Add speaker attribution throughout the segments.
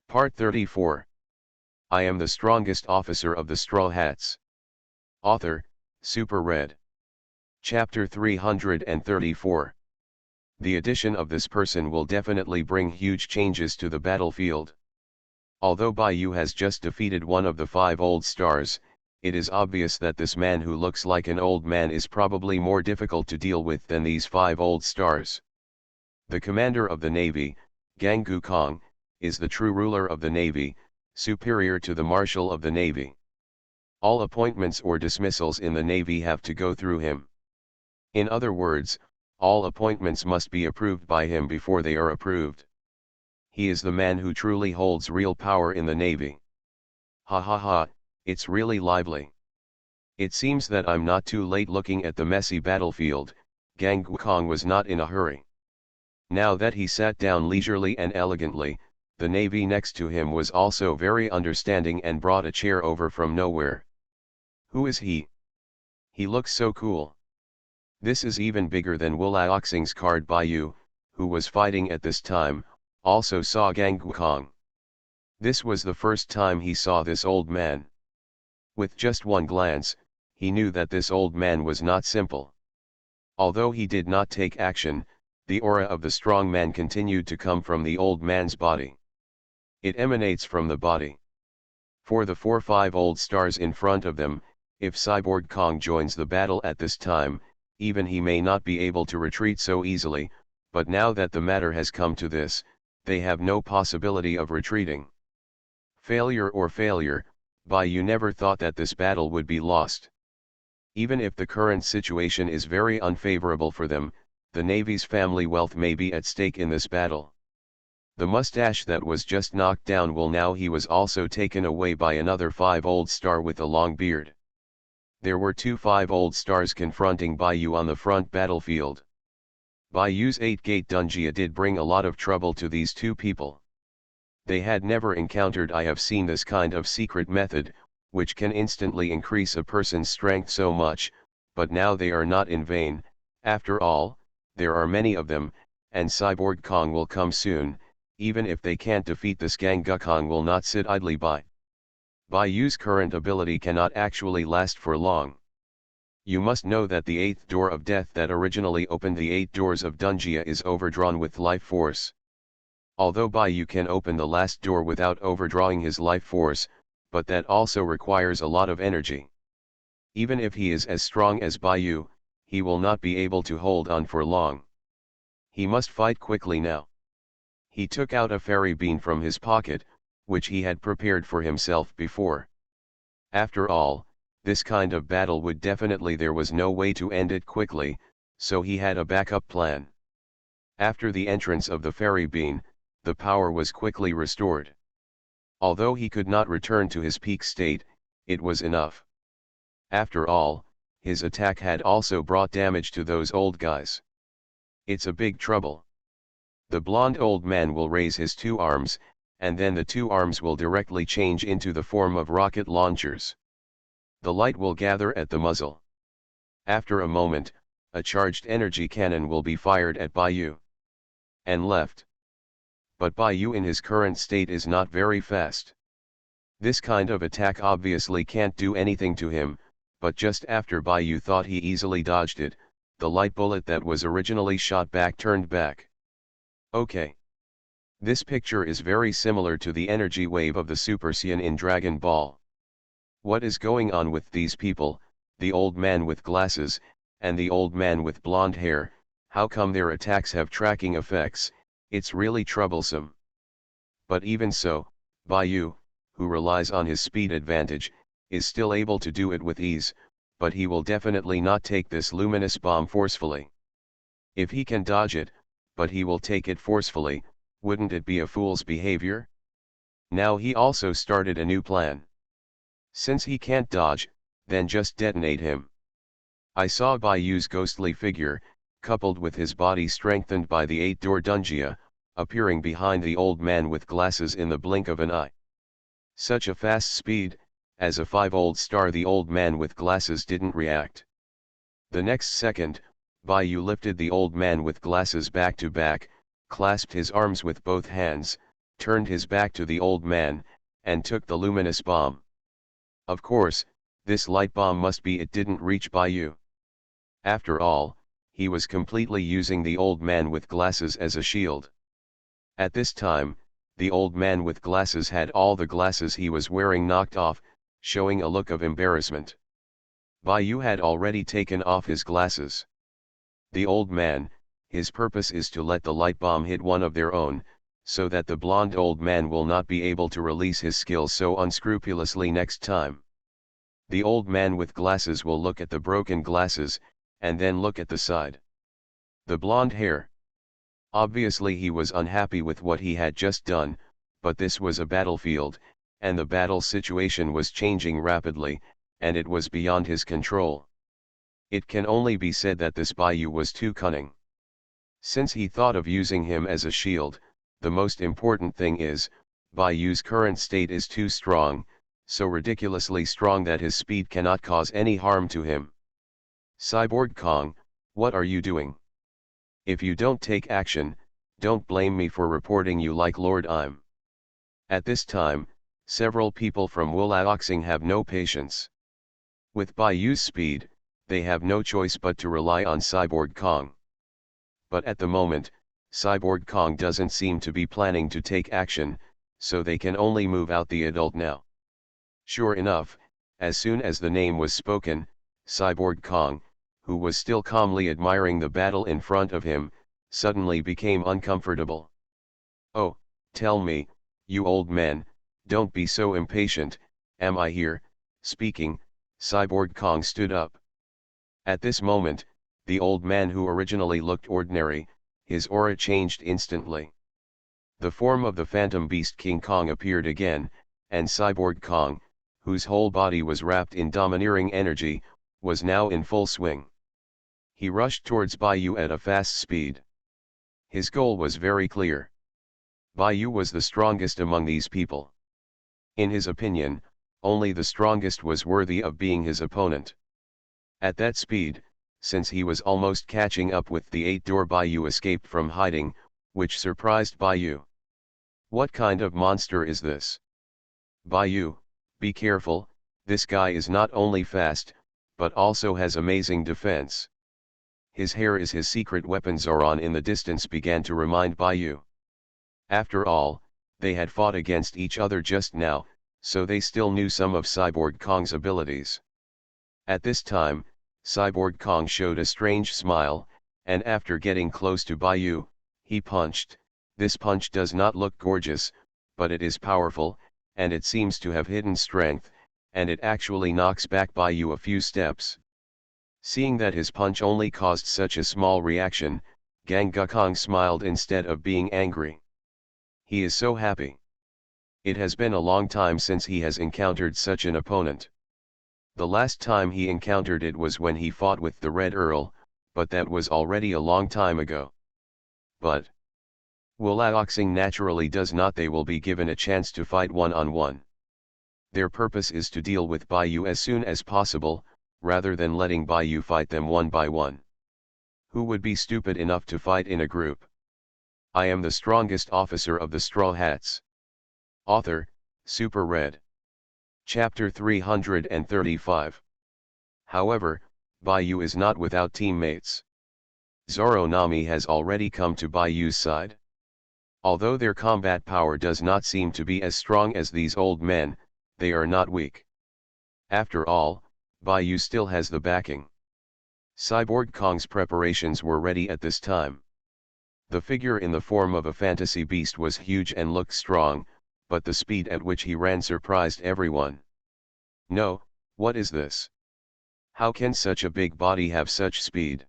Speaker 1: Part 34. I am the strongest officer of the Straw Hats. Author, Super Red. Chapter 334. The addition of this person will definitely bring huge changes to the battlefield. Although Bayou has just defeated one of the 5 old stars, it is obvious that this man who looks like an old man is probably more difficult to deal with than these 5 old stars. The commander of the Navy, Gang Gukong, is the true ruler of the Navy, superior to the Marshal of the Navy. All appointments or dismissals in the Navy have to go through him. In other words, all appointments must be approved by him before they are approved. He is the man who truly holds real power in the Navy. Ha ha ha, it's really lively. It seems that I'm not too late looking at the messy battlefield. Gang Gukong was not in a hurry. Now that he sat down leisurely and elegantly, the Navy next to him was also very understanding and brought a chair over from nowhere. Who is he? He looks so cool. This is even bigger than Wulaoxing's card. Bayou, who was fighting at this time, also saw Gang Gukong. This was the first time he saw this old man. With just one glance, he knew that this old man was not simple. Although he did not take action, the aura of the strong man continued to come from the old man's body. It emanates from the body. For the 4-5 old stars in front of them, if Cyborg Kong joins the battle at this time, even he may not be able to retreat so easily, but now that the matter has come to this, they have no possibility of retreating. Failure or failure, Bayou never thought that this battle would be lost. Even if the current situation is very unfavorable for them, the Navy's family wealth may be at stake in this battle. The mustache that was just knocked down he was also taken away by another 5 old star with a long beard. There were 2 5 old stars confronting Bayou on the front battlefield. Bayou's 8-gate Dunjia did bring a lot of trouble to these 2 people. They had never encountered I have seen this kind of secret method, which can instantly increase a person's strength so much, but now they are not in vain. After all, there are many of them, and Cyborg Kong will come soon. Even if they can't defeat this, Gang Gukong will not sit idly by. Bayou's current ability cannot actually last for long. You must know that the 8th door of death that originally opened the 8 doors of Dunjia is overdrawn with life force. Although Bayou can open the last door without overdrawing his life force, but that also requires a lot of energy. Even if he is as strong as Bayou, he will not be able to hold on for long. He must fight quickly now. He took out a fairy bean from his pocket, which he had prepared for himself before. After all, this kind of battle would definitely there was no way to end it quickly, so he had a backup plan. After the entrance of the fairy bean, the power was quickly restored. Although he could not return to his peak state, it was enough. After all, his attack had also brought damage to those old guys. It's a big trouble. The blonde old man will raise his 2 arms, and then the 2 arms will directly change into the form of rocket launchers. The light will gather at the muzzle. After a moment, a charged energy cannon will be fired at Bayou. And left. But Bayou in his current state is not very fast. This kind of attack obviously can't do anything to him, but just after Bayou thought he easily dodged it, the light bullet that was originally shot back turned back. Okay. This picture is very similar to the energy wave of the Super Saiyan in Dragon Ball. What is going on with these people, the old man with glasses, and the old man with blonde hair? How come their attacks have tracking effects? It's really troublesome. But even so, Bayou, who relies on his speed advantage, is still able to do it with ease, but he will definitely not take this luminous bomb forcefully. If he can dodge it, but he will take it forcefully, wouldn't it be a fool's behavior? Now he also started a new plan. Since he can't dodge, then just detonate him. I saw Bayou's ghostly figure, coupled with his body strengthened by the 8-door Dunjia, appearing behind the old man with glasses in the blink of an eye. Such a fast speed, as a 5 old star the old man with glasses didn't react. The next second, Bayou lifted the old man with glasses back to back, clasped his arms with both hands, turned his back to the old man, and took the luminous bomb. Of course, this light bomb must be it didn't reach Baiyu. After all, he was completely using the old man with glasses as a shield. At this time, the old man with glasses had all the glasses he was wearing knocked off, showing a look of embarrassment. Baiyu had already taken off his glasses. The old man, his purpose is to let the light bomb hit one of their own, so that the blonde old man will not be able to release his skills so unscrupulously next time. The old man with glasses will look at the broken glasses, and then look at the side. The blonde hair. Obviously he was unhappy with what he had just done, but this was a battlefield, and the battle situation was changing rapidly, and it was beyond his control. It can only be said that this Baiyu was too cunning. Since he thought of using him as a shield, the most important thing is, Baiyu's current state is too strong, so ridiculously strong that his speed cannot cause any harm to him. Cyborg Kong, what are you doing? If you don't take action, don't blame me for reporting you like Lord I'm. At this time, several people from Wulaoxing have no patience. With Baiyu's speed, they have no choice but to rely on Cyborg Kong. But at the moment, Cyborg Kong doesn't seem to be planning to take action, so they can only move out the adult now. Sure enough, as soon as the name was spoken, Cyborg Kong, who was still calmly admiring the battle in front of him, suddenly became uncomfortable. Oh, tell me, you old man, don't be so impatient, am I here? Speaking, Cyborg Kong stood up. At this moment, the old man who originally looked ordinary, his aura changed instantly. The form of the phantom beast King Kong appeared again, and Cyborg Kong, whose whole body was wrapped in domineering energy, was now in full swing. He rushed towards Baiyu at a fast speed. His goal was very clear. Baiyu was the strongest among these people. In his opinion, only the strongest was worthy of being his opponent. At that speed, since he was almost catching up with the 8-door, Baiyu escaped from hiding, which surprised Baiyu. What kind of monster is this? Baiyu, be careful, this guy is not only fast, but also has amazing defense. His hair is his secret weapon. Zoran in the distance began to remind Baiyu. After all, they had fought against each other just now, so they still knew some of Cyborg Kong's abilities. At this time, Cyborg Kong showed a strange smile, and after getting close to Baiyu, he punched. This punch does not look gorgeous, but it is powerful, and it seems to have hidden strength, and it actually knocks back Baiyu a few steps. Seeing that his punch only caused such a small reaction, Gang Gukong smiled instead of being angry. He is so happy. It has been a long time since he has encountered such an opponent. The last time he encountered it was when he fought with the Red Earl, but that was already a long time ago. But Wulaoxing naturally does not. They will be given a chance to fight one-on-one. Their purpose is to deal with Baiyu as soon as possible, rather than letting Baiyu fight them one by one. Who would be stupid enough to fight in a group? I am the strongest officer of the Straw Hats. Author, Super Red. Chapter 335. However, Baiyu is not without teammates. Zoro Nami has already come to Baiyu's side. Although their combat power does not seem to be as strong as these old men, they are not weak. After all, Baiyu still has the backing. Cyborg Kong's preparations were ready at this time. The figure in the form of a fantasy beast was huge and looked strong, but the speed at which he ran surprised everyone. No, what is this? How can such a big body have such speed?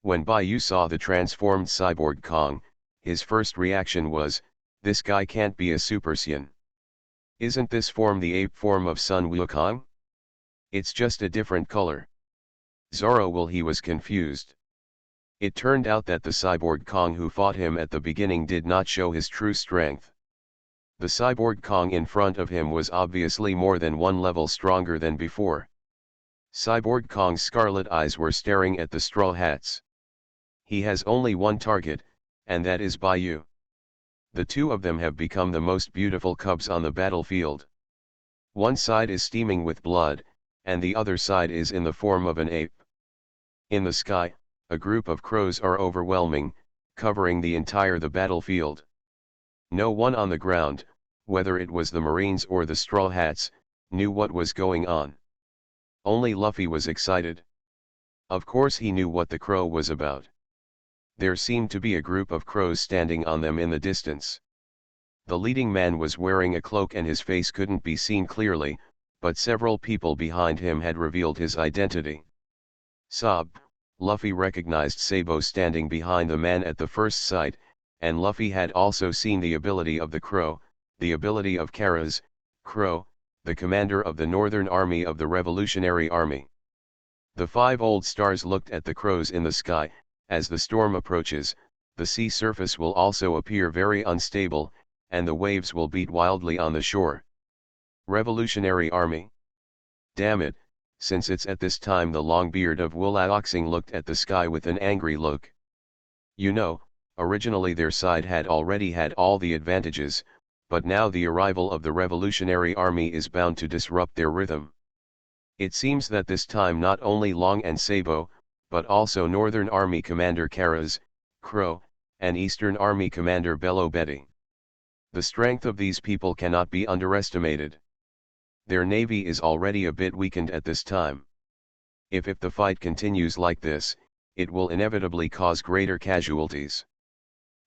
Speaker 1: When Baiyu saw the transformed Cyborg Kong, his first reaction was, this guy can't be a Super Saiyan. Isn't this form the ape form of Sun Wukong? It's just a different color. He was confused. It turned out that the Cyborg Kong who fought him at the beginning did not show his true strength. The Cyborg Kong in front of him was obviously more than one level stronger than before. Cyborg Kong's scarlet eyes were staring at the Straw Hats. He has only one target, and that is Baiyu. The two of them have become the most beautiful cubs on the battlefield. One side is steaming with blood, and the other side is in the form of an ape. In the sky, a group of crows are overwhelming, covering the battlefield. No one on the ground, whether it was the Marines or the Straw Hats, knew what was going on. Only Luffy was excited. Of course he knew what the crow was about. There seemed to be a group of crows standing on them in the distance. The leading man was wearing a cloak and his face couldn't be seen clearly, but several people behind him had revealed his identity. Sob, Luffy recognized Sabo standing behind the man at the first sight, and Luffy had also seen the ability of the crow, the ability of Kara's, Crow, the commander of the Northern Army of the Revolutionary Army. The 5 old stars looked at the crows in the sky. As the storm approaches, the sea surface will also appear very unstable, and the waves will beat wildly on the shore. Revolutionary Army. Damn it, since it's at this time the long beard of Wulaoxing looked at the sky with an angry look. You know, originally their side had already had all the advantages, but now the arrival of the Revolutionary Army is bound to disrupt their rhythm. It seems that this time not only Long and Sabo, but also Northern Army Commander Kara's, Crow, and Eastern Army Commander Bello Betty. The strength of these people cannot be underestimated. Their navy is already a bit weakened at this time. If the fight continues like this, it will inevitably cause greater casualties.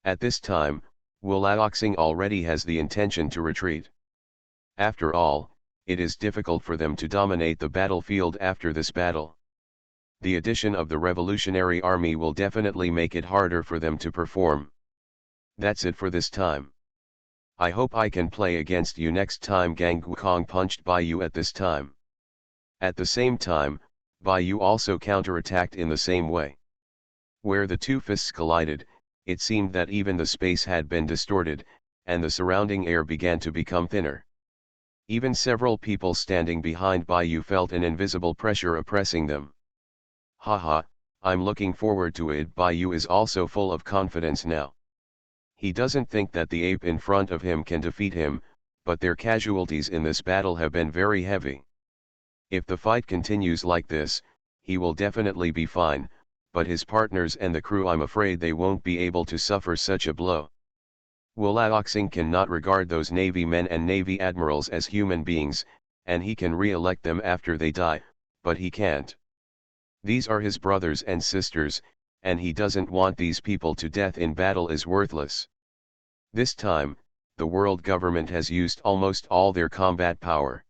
Speaker 1: At this time, Wulaoxing already has the intention to retreat. After all, it is difficult for them to dominate the battlefield after this battle. The addition of the Revolutionary Army will definitely make it harder for them to perform. That's it for this time. I hope I can play against you next time. Gang Wukong punched Baiyu at this time. At the same time, Baiyu also counterattacked in the same way. Where the two fists collided, it seemed that even the space had been distorted, and the surrounding air began to become thinner. Even several people standing behind Baiyu felt an invisible pressure oppressing them. Haha, I'm looking forward to it. Baiyu is also full of confidence now. He doesn't think that the ape in front of him can defeat him, but their casualties in this battle have been very heavy. If the fight continues like this, he will definitely be fine, but his partners and the crew, I'm afraid they won't be able to suffer such a blow. Wulaoxing cannot regard those Navy men and Navy admirals as human beings, and he can re-elect them after they die, but he can't. These are his brothers and sisters, and he doesn't want these people to death in battle is worthless. This time, the world government has used almost all their combat power.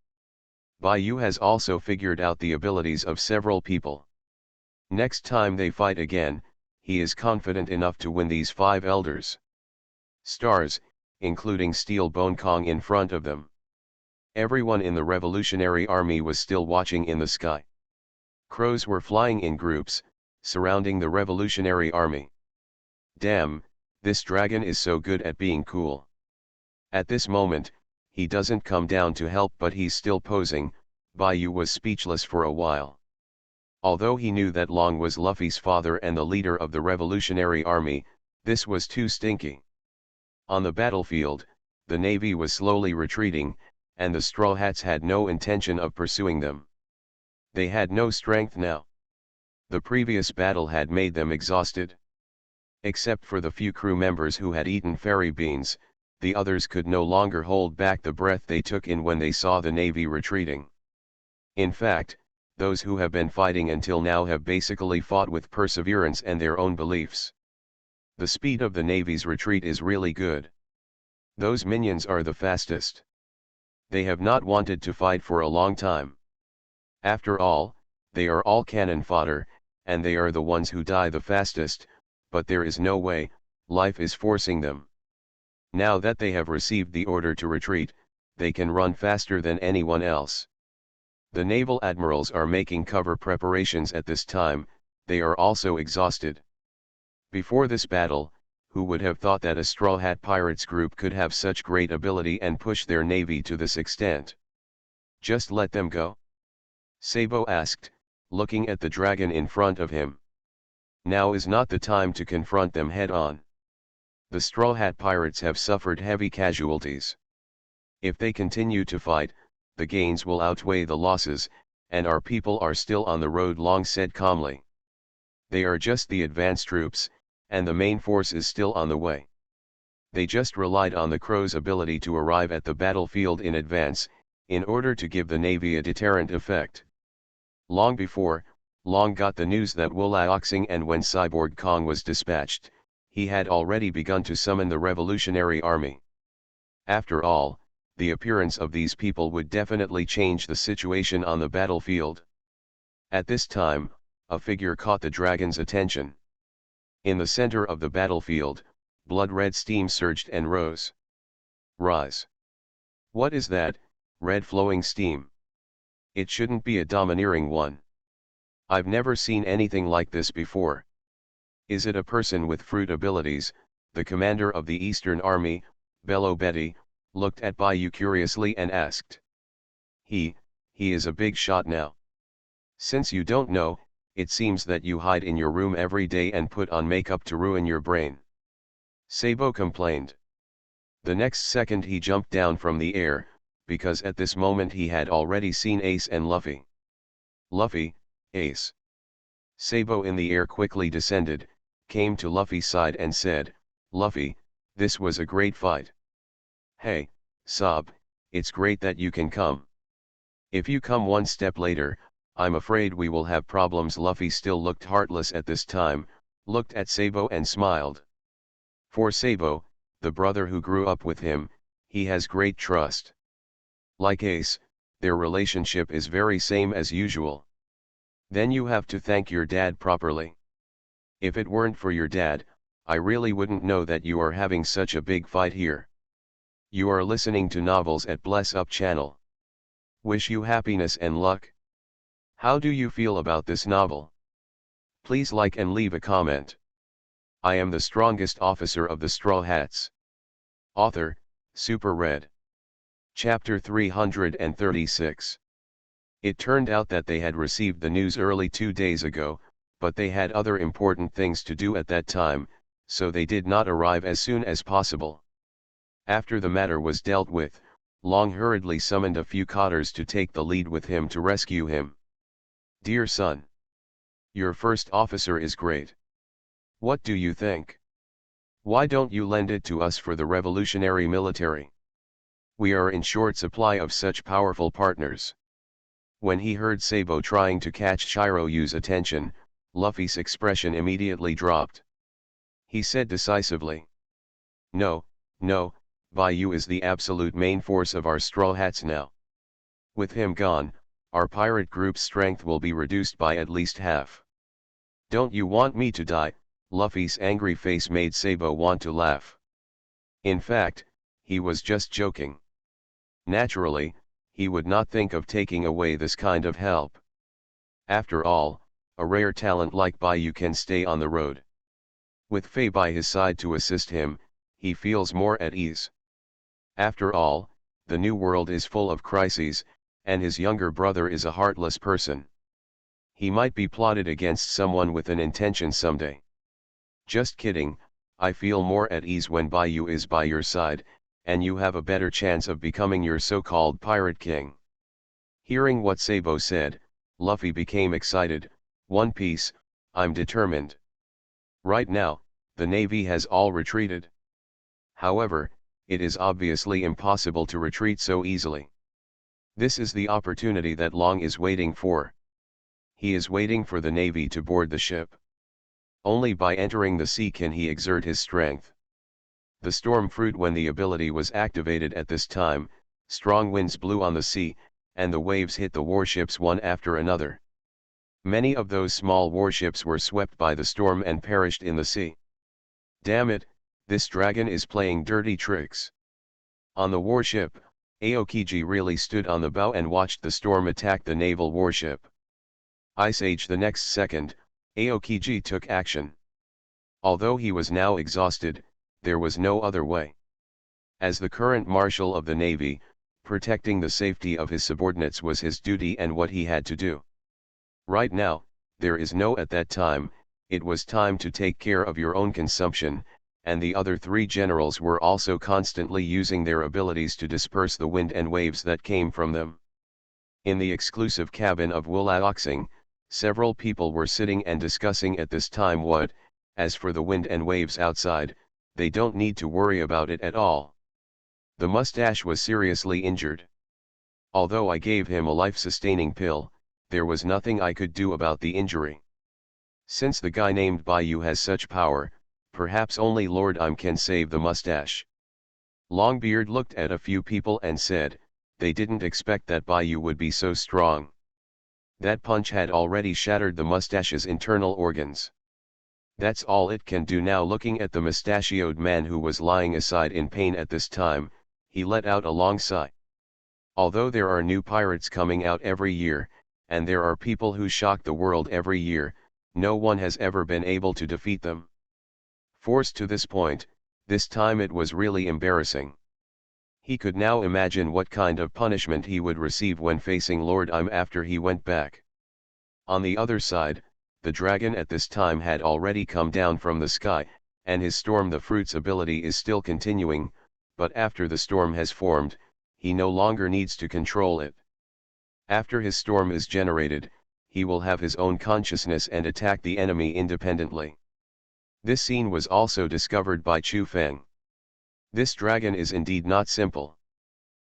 Speaker 1: Baiyu has also figured out the abilities of several people. Next time they fight again, he is confident enough to win these 5 elders. Stars, including Steel Bone Kong in front of them. Everyone in the Revolutionary Army was still watching in the sky. Crows were flying in groups, surrounding the Revolutionary Army. Damn, this dragon is so good at being cool. At this moment, he doesn't come down to help, but he's still posing. Baiyu was speechless for a while. Although he knew that Long was Luffy's father and the leader of the Revolutionary Army, this was too stinky. On the battlefield, the Navy was slowly retreating, and the Straw Hats had no intention of pursuing them. They had no strength now. The previous battle had made them exhausted. Except for the few crew members who had eaten fairy beans, the others could no longer hold back the breath they took in when they saw the Navy retreating. In fact, those who have been fighting until now have basically fought with perseverance and their own beliefs. The speed of the Navy's retreat is really good. Those minions are the fastest. They have not wanted to fight for a long time. After all, they are all cannon fodder, and they are the ones who die the fastest, but there is no way, life is forcing them. Now that they have received the order to retreat, they can run faster than anyone else. The naval admirals are making cover preparations at this time. They are also exhausted. Before this battle, who would have thought that a Straw Hat Pirates group could have such great ability and push their navy to this extent? Just let them go? Sabo asked, looking at the dragon in front of him. Now is not the time to confront them head on. The Straw Hat Pirates have suffered heavy casualties. If they continue to fight, the gains will outweigh the losses, and our people are still on the road, Long said calmly. They are just the advance troops, and the main force is still on the way. They just relied on the Crow's ability to arrive at the battlefield in advance, in order to give the Navy a deterrent effect. Long before, Long got the news that Wulaoxing, and when Cyborg Kong was dispatched, he had already begun to summon the Revolutionary Army. After all, the appearance of these people would definitely change the situation on the battlefield. At this time, a figure caught the dragon's attention. In the center of the battlefield, blood-red steam surged and rose. Rise. What is that, red flowing steam? It shouldn't be a domineering one. I've never seen anything like this before. Is it a person with fruit abilities? The commander of the Eastern Army, Bello Betty, looked at Bayou curiously and asked. He is a big shot now. Since you don't know, it seems that you hide in your room every day and put on makeup to ruin your brain. Sabo complained. The next second he jumped down from the air, because at this moment he had already seen Ace and Luffy. Luffy, Ace. Sabo in the air quickly descended, came to Luffy's side and said, Luffy, this was a great fight. Hey, Sob, it's great that you can come. If you come one step later, I'm afraid we will have problems. Luffy still looked heartless at this time, looked at Sabo and smiled. For Sabo, the brother who grew up with him, he has great trust. Like Ace, their relationship is very same as usual. Then you have to thank your dad properly. If it weren't for your dad, I really wouldn't know that you are having such a big fight here. You are listening to Novels at Bless Up channel. Wish you happiness and luck. How do you feel about this novel? Please like and leave a comment. I am the strongest officer of the Straw Hats. Author, Super Red. Chapter 336. It turned out that they had received the news early 2 days ago, but they had other important things to do at that time, so they did not arrive as soon as possible. After the matter was dealt with, Long hurriedly summoned a few cotters to take the lead with him to rescue him. Dear son, your first officer is great. What do you think? Why don't you lend it to us for the revolutionary military? We are in short supply of such powerful partners. When he heard Sabo trying to catch Shiroyu's attention, Luffy's expression immediately dropped. He said decisively, No, Bayou is the absolute main force of our Straw Hats now. With him gone, our pirate group's strength will be reduced by at least half. Don't you want me to die? Luffy's angry face made Sabo want to laugh. In fact, he was just joking. Naturally, he would not think of taking away this kind of help. After all, a rare talent like Bayou can stay on the road. With Faye by his side to assist him, he feels more at ease. After all, the new world is full of crises, and his younger brother is a heartless person. He might be plotted against someone with an intention someday. Just kidding, I feel more at ease when Bayou is by your side, and you have a better chance of becoming your so-called pirate king. Hearing what Sabo said, Luffy became excited. One Piece, I'm determined. Right now, the Navy has all retreated. However, it is obviously impossible to retreat so easily. This is the opportunity that Long is waiting for. He is waiting for the Navy to board the ship. Only by entering the sea can he exert his strength. The storm fruit, when the ability was activated at this time, strong winds blew on the sea, and the waves hit the warships one after another. Many of those small warships were swept by the storm and perished in the sea. Damn it, this dragon is playing dirty tricks. On the warship, Aokiji really stood on the bow and watched the storm attack the naval warship. Ice Age. The next second, Aokiji took action. Although he was now exhausted, there was no other way. As the current Marshal of the Navy, protecting the safety of his subordinates was his duty and what he had to do. Right now, there is no at that time, it was time to take care of your own consumption, and the other three generals were also constantly using their abilities to disperse the wind and waves that came from them. In the exclusive cabin of Wulaoxing, several people were sitting and discussing at this time what, as for the wind and waves outside, they don't need to worry about it at all. The mustache was seriously injured. Although I gave him a life-sustaining pill, there was nothing I could do about the injury. Since the guy named Bayou has such power, perhaps only Lord Im can save the mustache. Longbeard looked at a few people and said, they didn't expect that Bayou would be so strong. That punch had already shattered the mustache's internal organs. That's all it can do now. Looking at the mustachioed man who was lying aside in pain at this time, he let out a long sigh. Although there are new pirates coming out every year, and there are people who shock the world every year, no one has ever been able to defeat them. Forced to this point, this time it was really embarrassing. He could now imagine what kind of punishment he would receive when facing Lord Im after he went back. On the other side, the dragon at this time had already come down from the sky, and his storm the fruits ability is still continuing, but after the storm has formed, he no longer needs to control it. After his storm is generated, he will have his own consciousness and attack the enemy independently. This scene was also discovered by Chu Feng. This dragon is indeed not simple.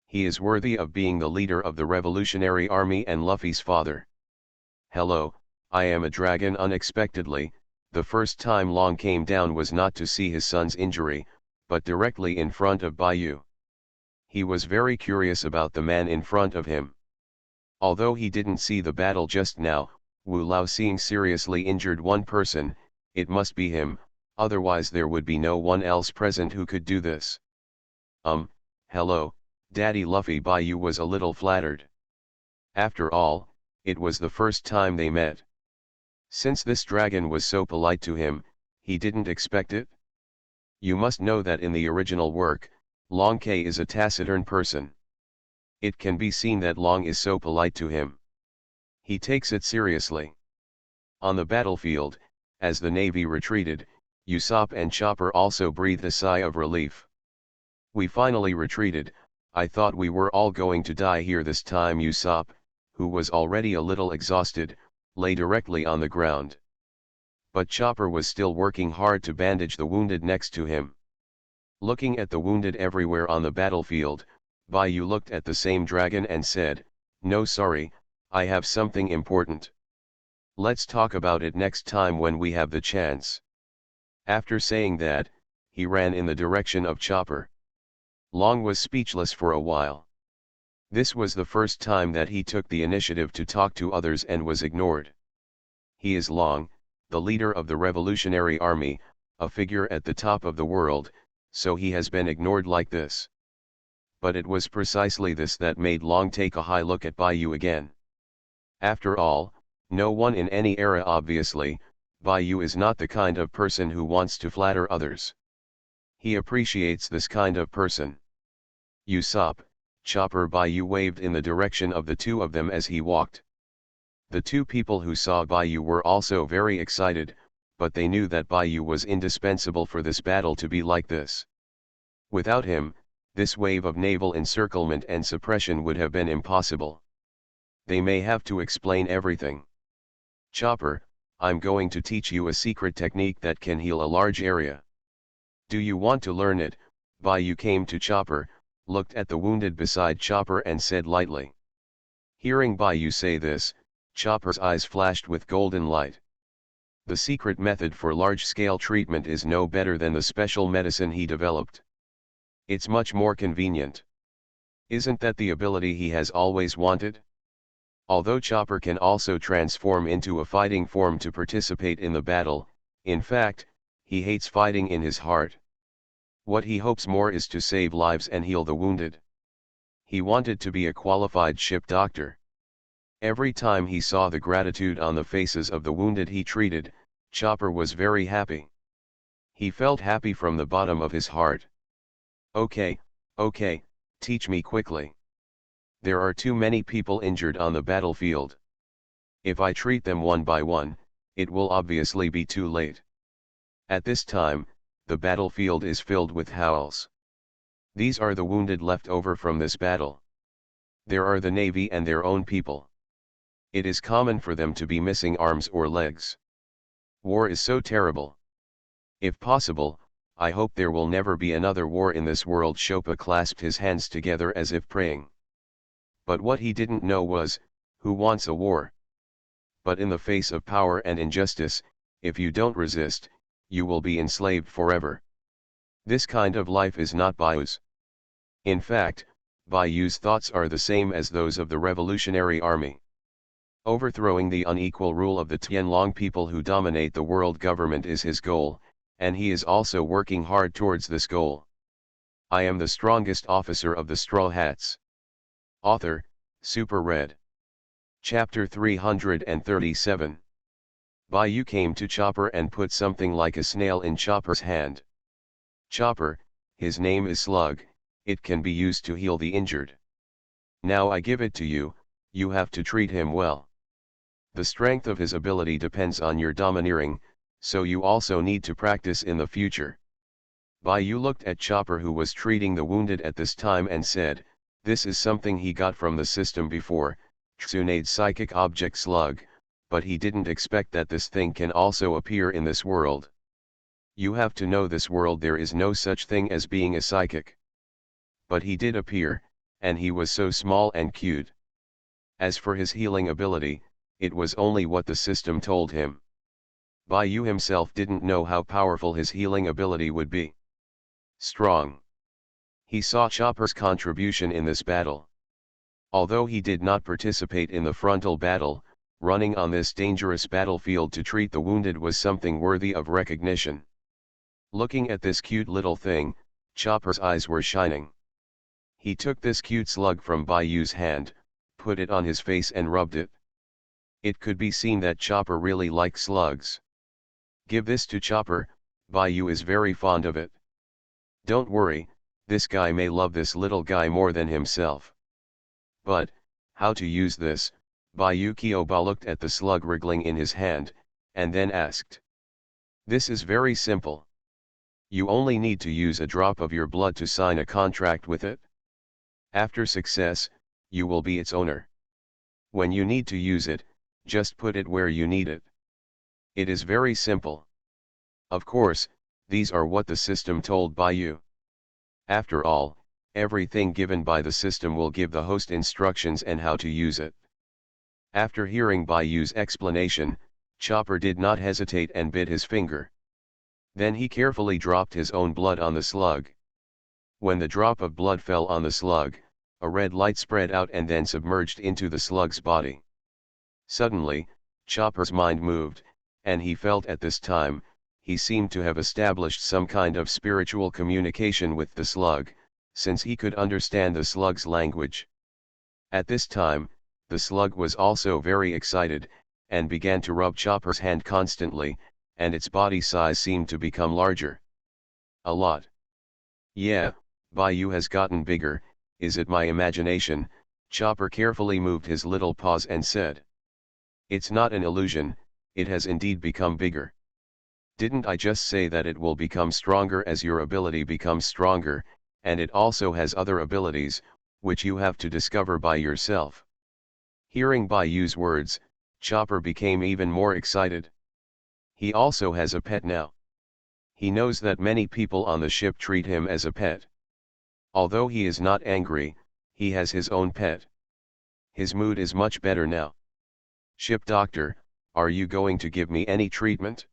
Speaker 1: He is worthy of being the leader of the Revolutionary Army and Luffy's father. Hello, I am a dragon. Unexpectedly, the first time Long came down was not to see his son's injury, but directly in front of Bayou. He was very curious about the man in front of him. Although he didn't see the battle just now, Wu Lao seeing seriously injured one person, it must be him, otherwise there would be no one else present who could do this. Hello, Daddy Luffy. Bayou was a little flattered. After all, it was the first time they met. Since this dragon was so polite to him, he didn't expect it. You must know that in the original work, Long K is a taciturn person. It can be seen that Long is so polite to him. He takes it seriously. On the battlefield, as the navy retreated, Usopp and Chopper also breathed a sigh of relief. We finally retreated. I thought we were all going to die here this time. Usopp, who was already a little exhausted, lay directly on the ground. But Chopper was still working hard to bandage the wounded next to him. Looking at the wounded everywhere on the battlefield, Bayou looked at the same dragon and said, "No, sorry, I have something important. Let's talk about it next time when we have the chance." After saying that, he ran in the direction of Chopper. Long was speechless for a while. This was the first time that he took the initiative to talk to others and was ignored. He is Long, the leader of the Revolutionary Army, a figure at the top of the world, so he has been ignored like this. But it was precisely this that made Long take a high look at Bayou again. After all, no one in any era obviously, Bayou is not the kind of person who wants to flatter others. He appreciates this kind of person. Usopp, Chopper. Bayou waved in the direction of the two of them as he walked. The two people who saw Bayou were also very excited, but they knew that Bayou was indispensable for this battle to be like this. Without him, this wave of naval encirclement and suppression would have been impossible. They may have to explain everything. Chopper, I'm going to teach you a secret technique that can heal a large area. Do you want to learn it? Bayou came to Chopper, looked at the wounded beside Chopper and said lightly. Hearing Bayou say this, Chopper's eyes flashed with golden light. The secret method for large-scale treatment is no better than the special medicine he developed. It's much more convenient. Isn't that the ability he has always wanted? Although Chopper can also transform into a fighting form to participate in the battle, in fact, he hates fighting in his heart. What he hopes more is to save lives and heal the wounded. He wanted to be a qualified ship doctor. Every time he saw the gratitude on the faces of the wounded he treated, Chopper was very happy. He felt happy from the bottom of his heart. Okay, teach me quickly. There are too many people injured on the battlefield. If I treat them one by one, it will obviously be too late. At this time, the battlefield is filled with howls. These are the wounded left over from this battle. There are the Navy and their own people. It is common for them to be missing arms or legs. War is so terrible. If possible, I hope there will never be another war in this world. Chopin clasped his hands together as if praying. But what he didn't know was, who wants a war? But in the face of power and injustice, if you don't resist, you will be enslaved forever. This kind of life is not Bayou's. In fact, Bayou's thoughts are the same as those of the Revolutionary Army. Overthrowing the unequal rule of the Tianlong people who dominate the world government is his goal, and he is also working hard towards this goal. I am the strongest officer of the Straw Hats. Author, Super Red. Chapter 337. Bayou came to Chopper and put something like a snail in Chopper's hand. Chopper, his name is Slug, it can be used to heal the injured. Now I give it to you, you have to treat him well. The strength of his ability depends on your domineering, so you also need to practice in the future. Bayou looked at Chopper, who was treating the wounded at this time, and said, this is something he got from the system before, Tsunade's psychic object Slug, but he didn't expect that this thing can also appear in this world. You have to know this world there is no such thing as being a psychic. But he did appear, and he was so small and cute. As for his healing ability, it was only what the system told him. Bayou himself didn't know how powerful his healing ability would be. Strong. He saw Chopper's contribution in this battle. Although he did not participate in the frontal battle, running on this dangerous battlefield to treat the wounded was something worthy of recognition. Looking at this cute little thing, Chopper's eyes were shining. He took this cute slug from Bayou's hand, put it on his face and rubbed it. It could be seen that Chopper really likes slugs. Give this to Chopper, Bayou is very fond of it. Don't worry, this guy may love this little guy more than himself. But, how to use this? Bayou Kyoba looked at the slug wriggling in his hand, and then asked. This is very simple. You only need to use a drop of your blood to sign a contract with it. After success, you will be its owner. When you need to use it, just put it where you need it. It is very simple. Of course, these are what the system told Bayou. After all, everything given by the system will give the host instructions and how to use it. After hearing Bayou's explanation, Chopper did not hesitate and bit his finger. Then he carefully dropped his own blood on the slug. When the drop of blood fell on the slug, a red light spread out and then submerged into the slug's body. Suddenly, Chopper's mind moved, and he felt at this time, he seemed to have established some kind of spiritual communication with the slug, since he could understand the slug's language. At this time, the slug was also very excited, and began to rub Chopper's hand constantly, and its body size seemed to become larger. A lot. Yeah, Bayou has gotten bigger, is it my imagination? Chopper carefully moved his little paws and said. It's not an illusion, it has indeed become bigger. Didn't I just say that it will become stronger as your ability becomes stronger, and it also has other abilities, which you have to discover by yourself. Hearing Bayou's words, Chopper became even more excited. He also has a pet now. He knows that many people on the ship treat him as a pet. Although he is not angry, he has his own pet. His mood is much better now. Ship doctor, are you going to give me any treatment?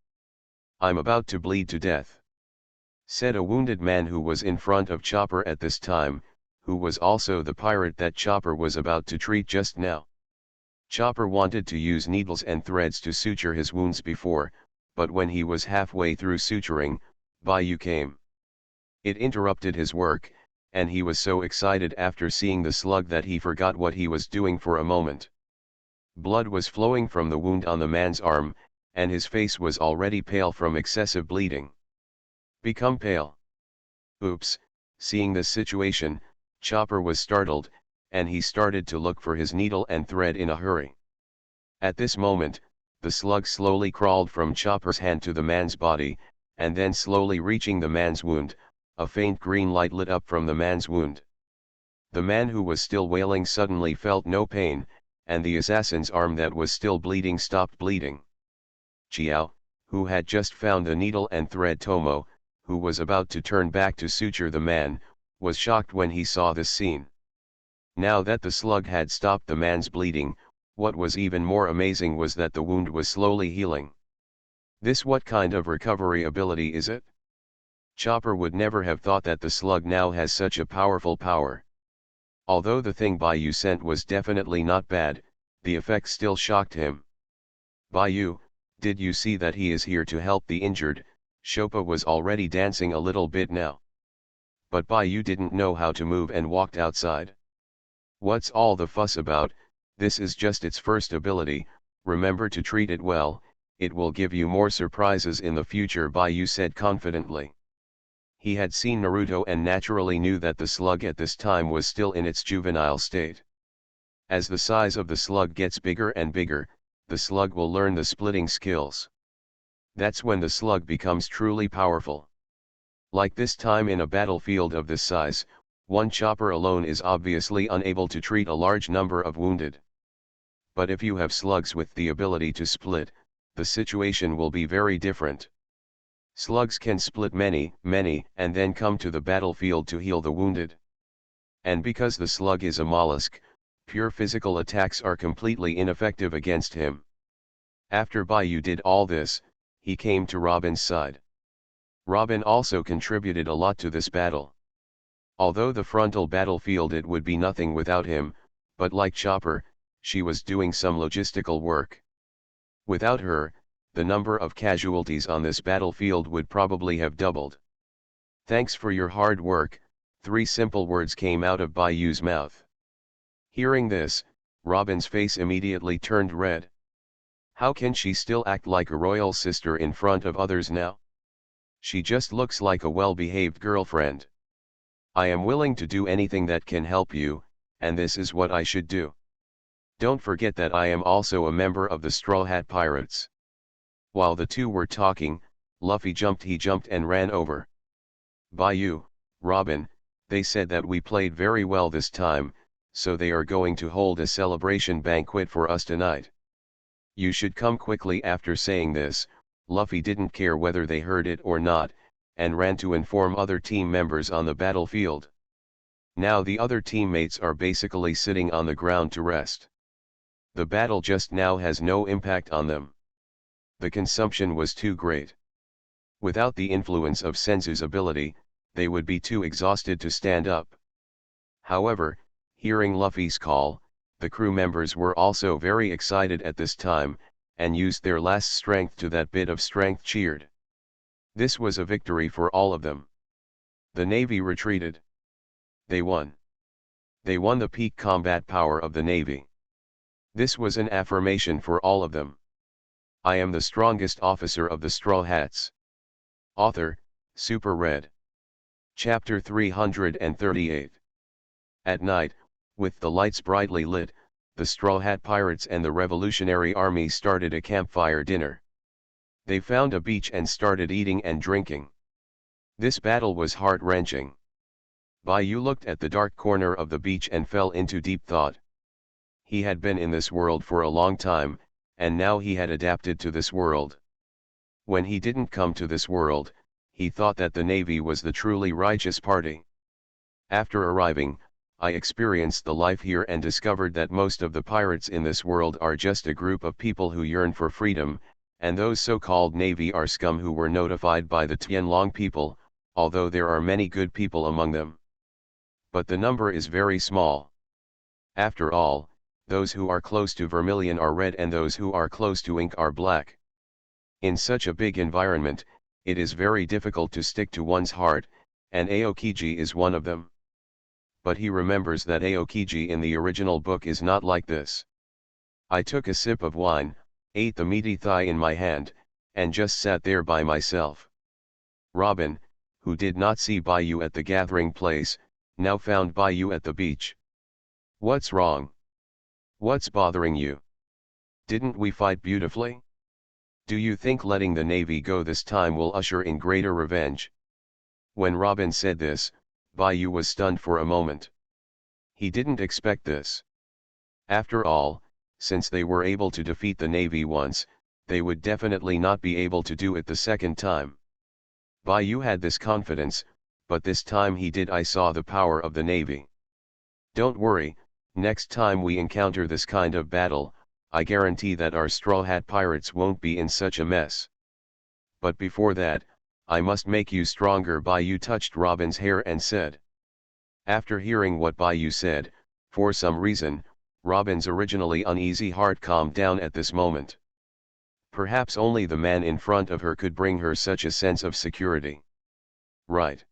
Speaker 1: I'm about to bleed to death, said a wounded man who was in front of Chopper at this time, who was also the pirate that Chopper was about to treat just now. Chopper wanted to use needles and threads to suture his wounds before, but when he was halfway through suturing, Bayou came. It interrupted his work, and he was so excited after seeing the slug that he forgot what he was doing for a moment. Blood was flowing from the wound on the man's arm, and his face was already pale from excessive bleeding. Become pale. Oops, seeing this situation, Chopper was startled, and he started to look for his needle and thread in a hurry. At this moment, the slug slowly crawled from Chopper's hand to the man's body, and then slowly reaching the man's wound, a faint green light lit up from the man's wound. The man who was still wailing suddenly felt no pain, and the assassin's arm that was still bleeding stopped bleeding. Chiao, who had just found the needle and thread Tomo, who was about to turn back to suture the man, was shocked when he saw this scene. Now that the slug had stopped the man's bleeding, what was even more amazing was that the wound was slowly healing. This what kind of recovery ability is it? Chopper would never have thought that the slug now has such a powerful power. Although the thing Baiyu sent was definitely not bad, the effect still shocked him. Baiyu, did you see that he is here to help the injured? Shopa was already dancing a little bit now. But Baiyu didn't know how to move and walked outside. What's all the fuss about? This is just its first ability, remember to treat it well, it will give you more surprises in the future, Baiyu said confidently. He had seen Naruto and naturally knew that the slug at this time was still in its juvenile state. As the size of the slug gets bigger and bigger, the slug will learn the splitting skills. That's when the slug becomes truly powerful. Like this time in a battlefield of this size, one chopper alone is obviously unable to treat a large number of wounded. But if you have slugs with the ability to split, the situation will be very different. Slugs can split many, and then come to the battlefield to heal the wounded. And because the slug is a mollusk, pure physical attacks are completely ineffective against him. After Baiyu did all this, he came to Robin's side. Robin also contributed a lot to this battle. Although the frontal battlefield it would be nothing without him, but like Chopper, she was doing some logistical work. Without her, the number of casualties on this battlefield would probably have doubled. Thanks for your hard work, 3 simple words came out of Baiyu's mouth. Hearing this, Robin's face immediately turned red. How can she still act like a royal sister in front of others now? She just looks like a well-behaved girlfriend. I am willing to do anything that can help you, and this is what I should do. Don't forget that I am also a member of the Straw Hat Pirates. While the two were talking, Luffy jumped and ran over. Baiyu, Robin, they said that we played very well this time, so they are going to hold a celebration banquet for us tonight. You should come quickly. After saying this, Luffy didn't care whether they heard it or not, and ran to inform other team members on the battlefield. Now the other teammates are basically sitting on the ground to rest. The battle just now has no impact on them. The consumption was too great. Without the influence of Senzu's ability, they would be too exhausted to stand up. However, hearing Luffy's call, the crew members were also very excited at this time, and used their last strength to that bit of strength cheered. This was a victory for all of them. The Navy retreated. They won. They won the peak combat power of the Navy. This was an affirmation for all of them. I am the strongest officer of the Straw Hats. Author, Super Red. Chapter 338. At night, with the lights brightly lit, the Straw Hat Pirates and the Revolutionary Army started a campfire dinner. They found a beach and started eating and drinking. This battle was heart-wrenching. Baiyu looked at the dark corner of the beach and fell into deep thought. He had been in this world for a long time, and now he had adapted to this world. When he didn't come to this world, he thought that the Navy was the truly righteous party. After arriving, I experienced the life here and discovered that most of the pirates in this world are just a group of people who yearn for freedom, and those so-called Navy are scum who were notified by the Tianlong people, although there are many good people among them. But the number is very small. After all, those who are close to vermilion are red and those who are close to ink are black. In such a big environment, it is very difficult to stick to one's heart, and Aokiji is one of them. But he remembers that Aokiji in the original book is not like this. I took a sip of wine, ate the meaty thigh in my hand, and just sat there by myself. Robin, who did not see Baiyu at the gathering place, now found Baiyu at the beach. What's wrong? What's bothering you? Didn't we fight beautifully? Do you think letting the Navy go this time will usher in greater revenge? When Robin said this, Bayou was stunned for a moment. He didn't expect this. After all, since they were able to defeat the Navy once, they would definitely not be able to do it the second time. Bayou had this confidence, but this time he did. I saw the power of the Navy. Don't worry, next time we encounter this kind of battle, I guarantee that our Straw Hat Pirates won't be in such a mess. But before that, I must make you stronger. Bayou touched Robin's hair and said. After hearing what Bayou said, for some reason, Robin's originally uneasy heart calmed down at this moment. Perhaps only the man in front of her could bring her such a sense of security. Right.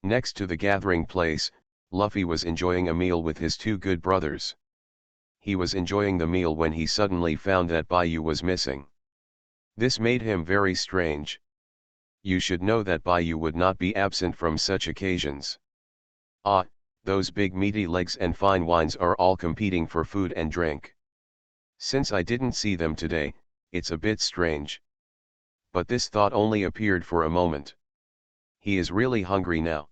Speaker 1: Next to the gathering place, Luffy was enjoying a meal with his two good brothers. He was enjoying the meal when he suddenly found that Bayou was missing. This made him very strange. You should know that Bayou would not be absent from such occasions. Ah, those big meaty legs and fine wines are all competing for food and drink. Since I didn't see them today, it's a bit strange. But this thought only appeared for a moment. He is really hungry now.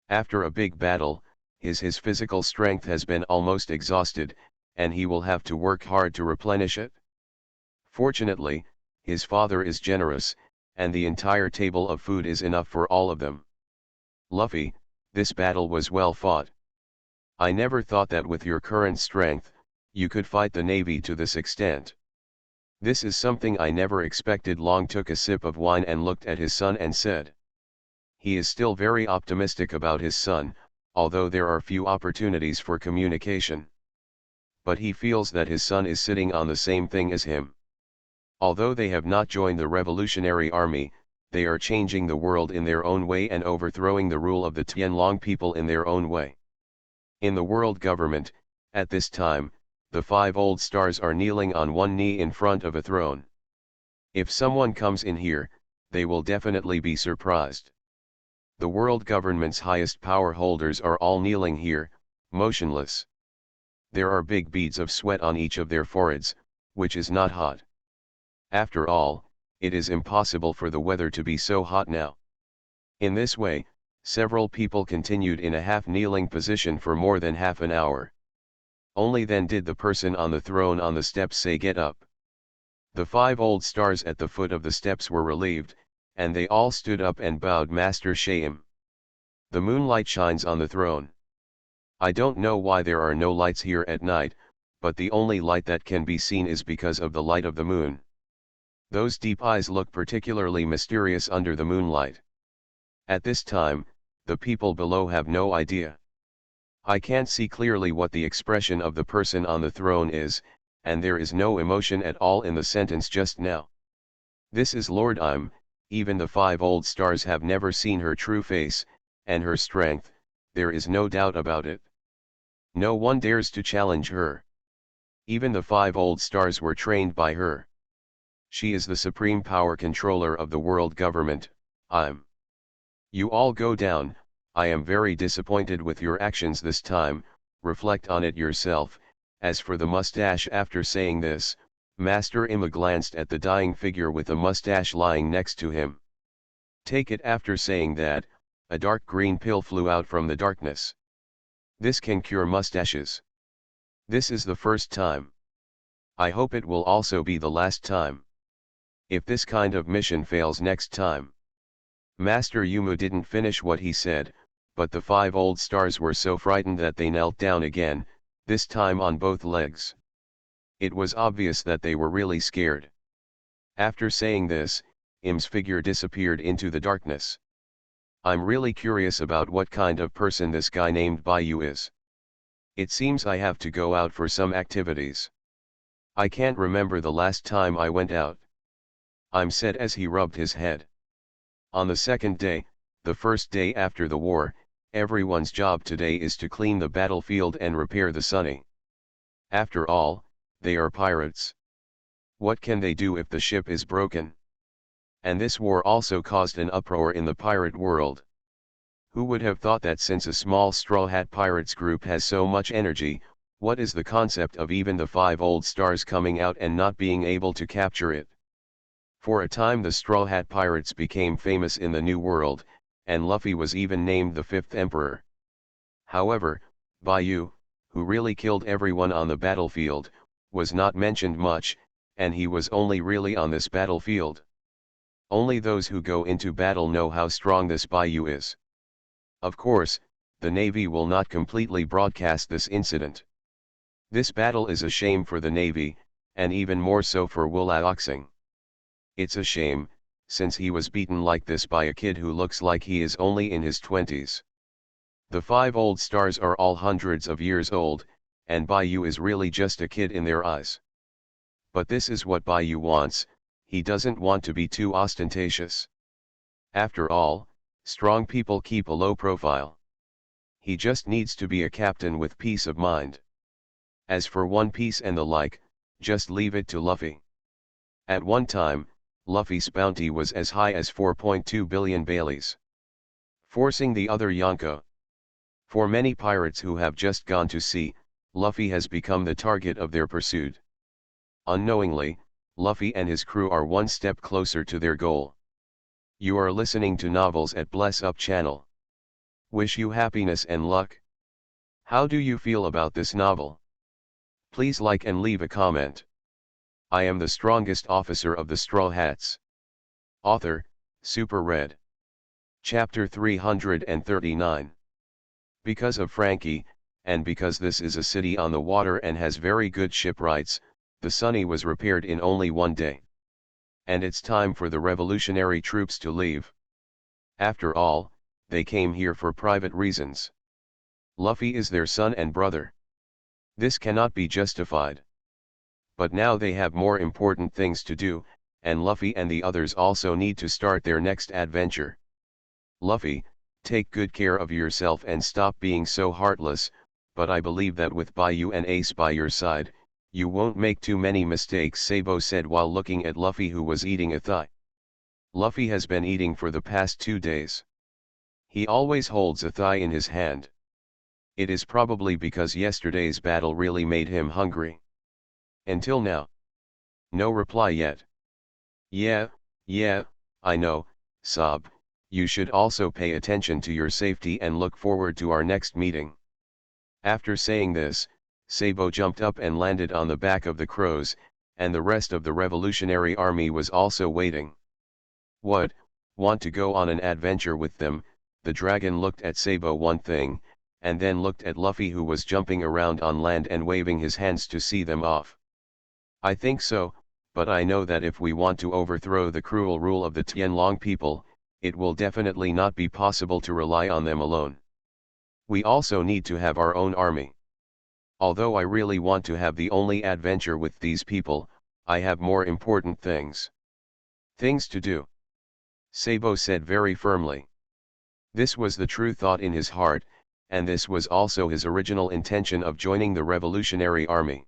Speaker 1: After a big battle, his physical strength has been almost exhausted, and he will have to work hard to replenish it. Fortunately, his father is generous, and the entire table of food is enough for all of them. Luffy, this battle was well fought. I never thought that with your current strength, you could fight the Navy to this extent. This is something I never expected. Long took a sip of wine and looked at his son and said. He is still very optimistic about his son, although there are few opportunities for communication. But he feels that his son is sitting on the same thing as him. Although they have not joined the Revolutionary Army, they are changing the world in their own way and overthrowing the rule of the Tianlong people in their own way. In the world government, at this time, the 5 old stars are kneeling on one knee in front of a throne. If someone comes in here, they will definitely be surprised. The world government's highest power holders are all kneeling here, motionless. There are big beads of sweat on each of their foreheads, which is not hot. After all, it is impossible for the weather to be so hot now. In this way, several people continued in a half-kneeling position for more than half an hour. Only then did the person on the throne on the steps say, "Get up." The 5 old stars at the foot of the steps were relieved, and they all stood up and bowed. Master Shaim. The moonlight shines on the throne. I don't know why there are no lights here at night, but the only light that can be seen is because of the light of the moon. Those deep eyes look particularly mysterious under the moonlight. At this time, the people below have no idea. I can't see clearly what the expression of the person on the throne is, and there is no emotion at all in the sentence just now. This is Lord Im. Even the 5 old stars have never seen her true face, and her strength, there is no doubt about it. No one dares to challenge her. Even the 5 old stars were trained by her. She is the supreme power controller of the world government. Im. You all go down. I am very disappointed with your actions this time. Reflect on it yourself. As for the mustache, after saying this, Master Ima glanced at the dying figure with a mustache lying next to him. Take it. After saying that, a dark green pill flew out from the darkness. This can cure mustaches. This is the first time. I hope it will also be the last time. If this kind of mission fails next time. Master Yumu didn't finish what he said, but the 5 old stars were so frightened that they knelt down again, this time on both legs. It was obvious that they were really scared. After saying this, Im's figure disappeared into the darkness. I'm really curious about what kind of person this guy named Bayou is. It seems I have to go out for some activities. I can't remember the last time I went out. Im said as he rubbed his head. On the second day, the first day after the war, everyone's job today is to clean the battlefield and repair the Sunny. After all, they are pirates. What can they do if the ship is broken? And this war also caused an uproar in the pirate world. Who would have thought that since a small Straw Hat Pirates group has so much energy, what is the concept of even the 5 old stars coming out and not being able to capture it? For a time the Straw Hat Pirates became famous in the New World, and Luffy was even named the fifth emperor. However, Bayou, who really killed everyone on the battlefield, was not mentioned much, and he was only really on this battlefield. Only those who go into battle know how strong this Bayou is. Of course, the Navy will not completely broadcast this incident. This battle is a shame for the Navy, and even more so for Wulaoxing. It's a shame, since he was beaten like this by a kid who looks like he is only in his 20s. The 5 old stars are all hundreds of years old, and Bayou is really just a kid in their eyes. But this is what Bayou wants, he doesn't want to be too ostentatious. After all, strong people keep a low profile. He just needs to be a captain with peace of mind. As for One Piece and the like, just leave it to Luffy. At one time, Luffy's bounty was as high as 4.2 billion Baileys, forcing the other Yonko. For many pirates who have just gone to sea, Luffy has become the target of their pursuit. Unknowingly, Luffy and his crew are one step closer to their goal. You are listening to Novels at Bless Up channel. Wish you happiness and luck. How do you feel about this novel? Please like and leave a comment. I am the strongest officer of the Straw Hats. Author, Super Red. Chapter 339. Because of Frankie, and because this is a city on the water and has very good shipwrights, the Sunny was repaired in only one day. And it's time for the revolutionary troops to leave. After all, they came here for private reasons. Luffy is their son and brother. This cannot be justified. But now they have more important things to do, and Luffy and the others also need to start their next adventure. Luffy, take good care of yourself and stop being so heartless, but I believe that with Bayou and Ace by your side, you won't make too many mistakes, Sabo said while looking at Luffy, who was eating a thigh. Luffy has been eating for the past 2 days. He always holds a thigh in his hand. It is probably because yesterday's battle really made him hungry. Until now. No reply yet. Yeah, I know, Sob, you should also pay attention to your safety and look forward to our next meeting. After saying this, Sabo jumped up and landed on the back of the crows, and the rest of the Revolutionary Army was also waiting. What, want to go on an adventure with them? The dragon looked at Sabo one thing, and then looked at Luffy, who was jumping around on land and waving his hands to see them off. I think so, but I know that if we want to overthrow the cruel rule of the Tianlong people, it will definitely not be possible to rely on them alone. We also need to have our own army. Although I really want to have the only adventure with these people, I have more important things to do, Sabo said very firmly. This was the true thought in his heart, and this was also his original intention of joining the Revolutionary Army.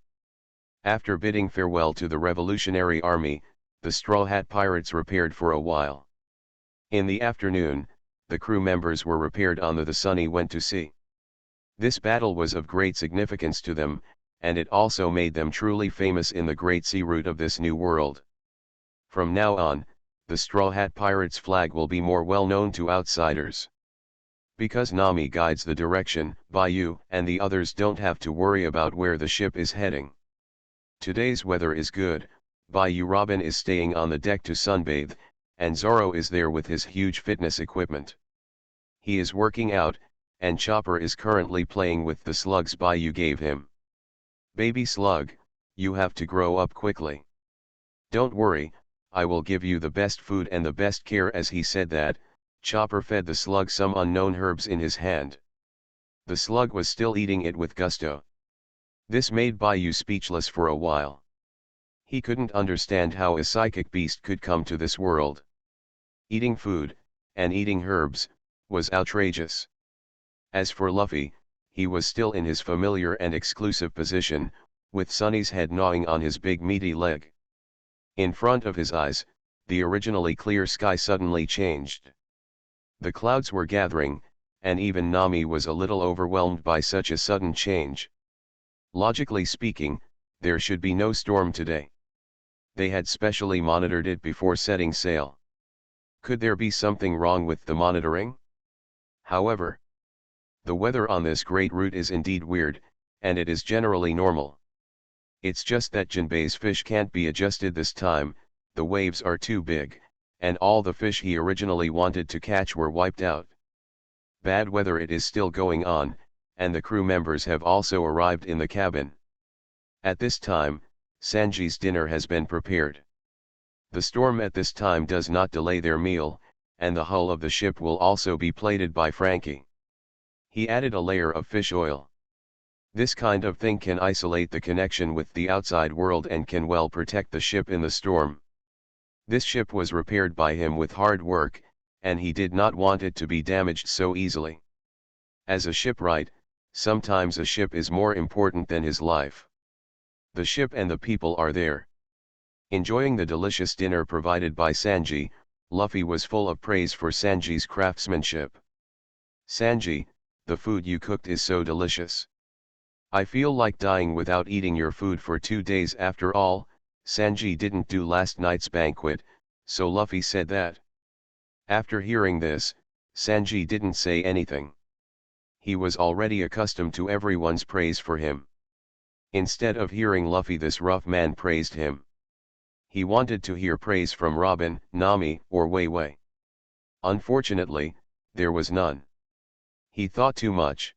Speaker 1: After bidding farewell to the Revolutionary Army, the Straw Hat Pirates repaired for a while. In the afternoon, the crew members were repaired on the Sunny went to sea. This battle was of great significance to them, and it also made them truly famous in the Great Sea Route of this new world. From now on, the Straw Hat Pirates flag will be more well known to outsiders. Because Nami guides the direction, Bayou and the others don't have to worry about where the ship is heading. Today's weather is good, Bayou Robin is staying on the deck to sunbathe, and Zoro is there with his huge fitness equipment. He is working out, and Chopper is currently playing with the slugs Bayou gave him. Baby slug, you have to grow up quickly. Don't worry, I will give you the best food and the best care. As he said that, Chopper fed the slug some unknown herbs in his hand. The slug was still eating it with gusto. This made Bayou speechless for a while. He couldn't understand how a psychic beast could come to this world. Eating food, and eating herbs, was outrageous. As for Luffy, he was still in his familiar and exclusive position, with Sunny's head gnawing on his big meaty leg. In front of his eyes, the originally clear sky suddenly changed. The clouds were gathering, and even Nami was a little overwhelmed by such a sudden change. Logically speaking, there should be no storm today. They had specially monitored it before setting sail. Could there be something wrong with the monitoring? However, the weather on this great route is indeed weird, and it is generally normal. It's just that Jinbei's fish can't be adjusted this time, the waves are too big, and all the fish he originally wanted to catch were wiped out. Bad weather it is still going on, and the crew members have also arrived in the cabin. At this time, Sanji's dinner has been prepared. The storm at this time does not delay their meal, and the hull of the ship will also be plated by Frankie. He added a layer of fish oil. This kind of thing can isolate the connection with the outside world and can well protect the ship in the storm. This ship was repaired by him with hard work, and he did not want it to be damaged so easily. As a shipwright, sometimes a ship is more important than his life. The ship and the people are there. Enjoying the delicious dinner provided by Sanji, Luffy was full of praise for Sanji's craftsmanship. "Sanji, the food you cooked is so delicious. I feel like dying without eating your food for 2 days after all." Sanji didn't do last night's banquet, so Luffy said that. After hearing this, Sanji didn't say anything. He was already accustomed to everyone's praise for him. Instead of hearing Luffy, this rough man praised him. He wanted to hear praise from Robin, Nami, or Wei Wei. Unfortunately, there was none. He thought too much.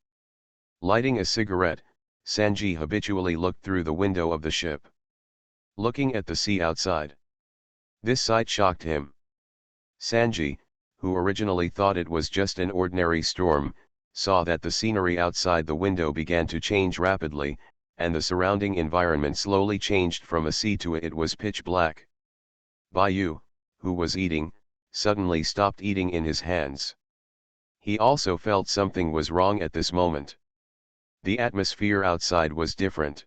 Speaker 1: Lighting a cigarette, Sanji habitually looked through the window of the ship, looking at the sea outside. This sight shocked him. Sanji, who originally thought it was just an ordinary storm, saw that the scenery outside the window began to change rapidly, and the surrounding environment slowly changed from a sea to it was pitch black. Baiyu, who was eating, suddenly stopped eating in his hands. He also felt something was wrong at this moment. The atmosphere outside was different.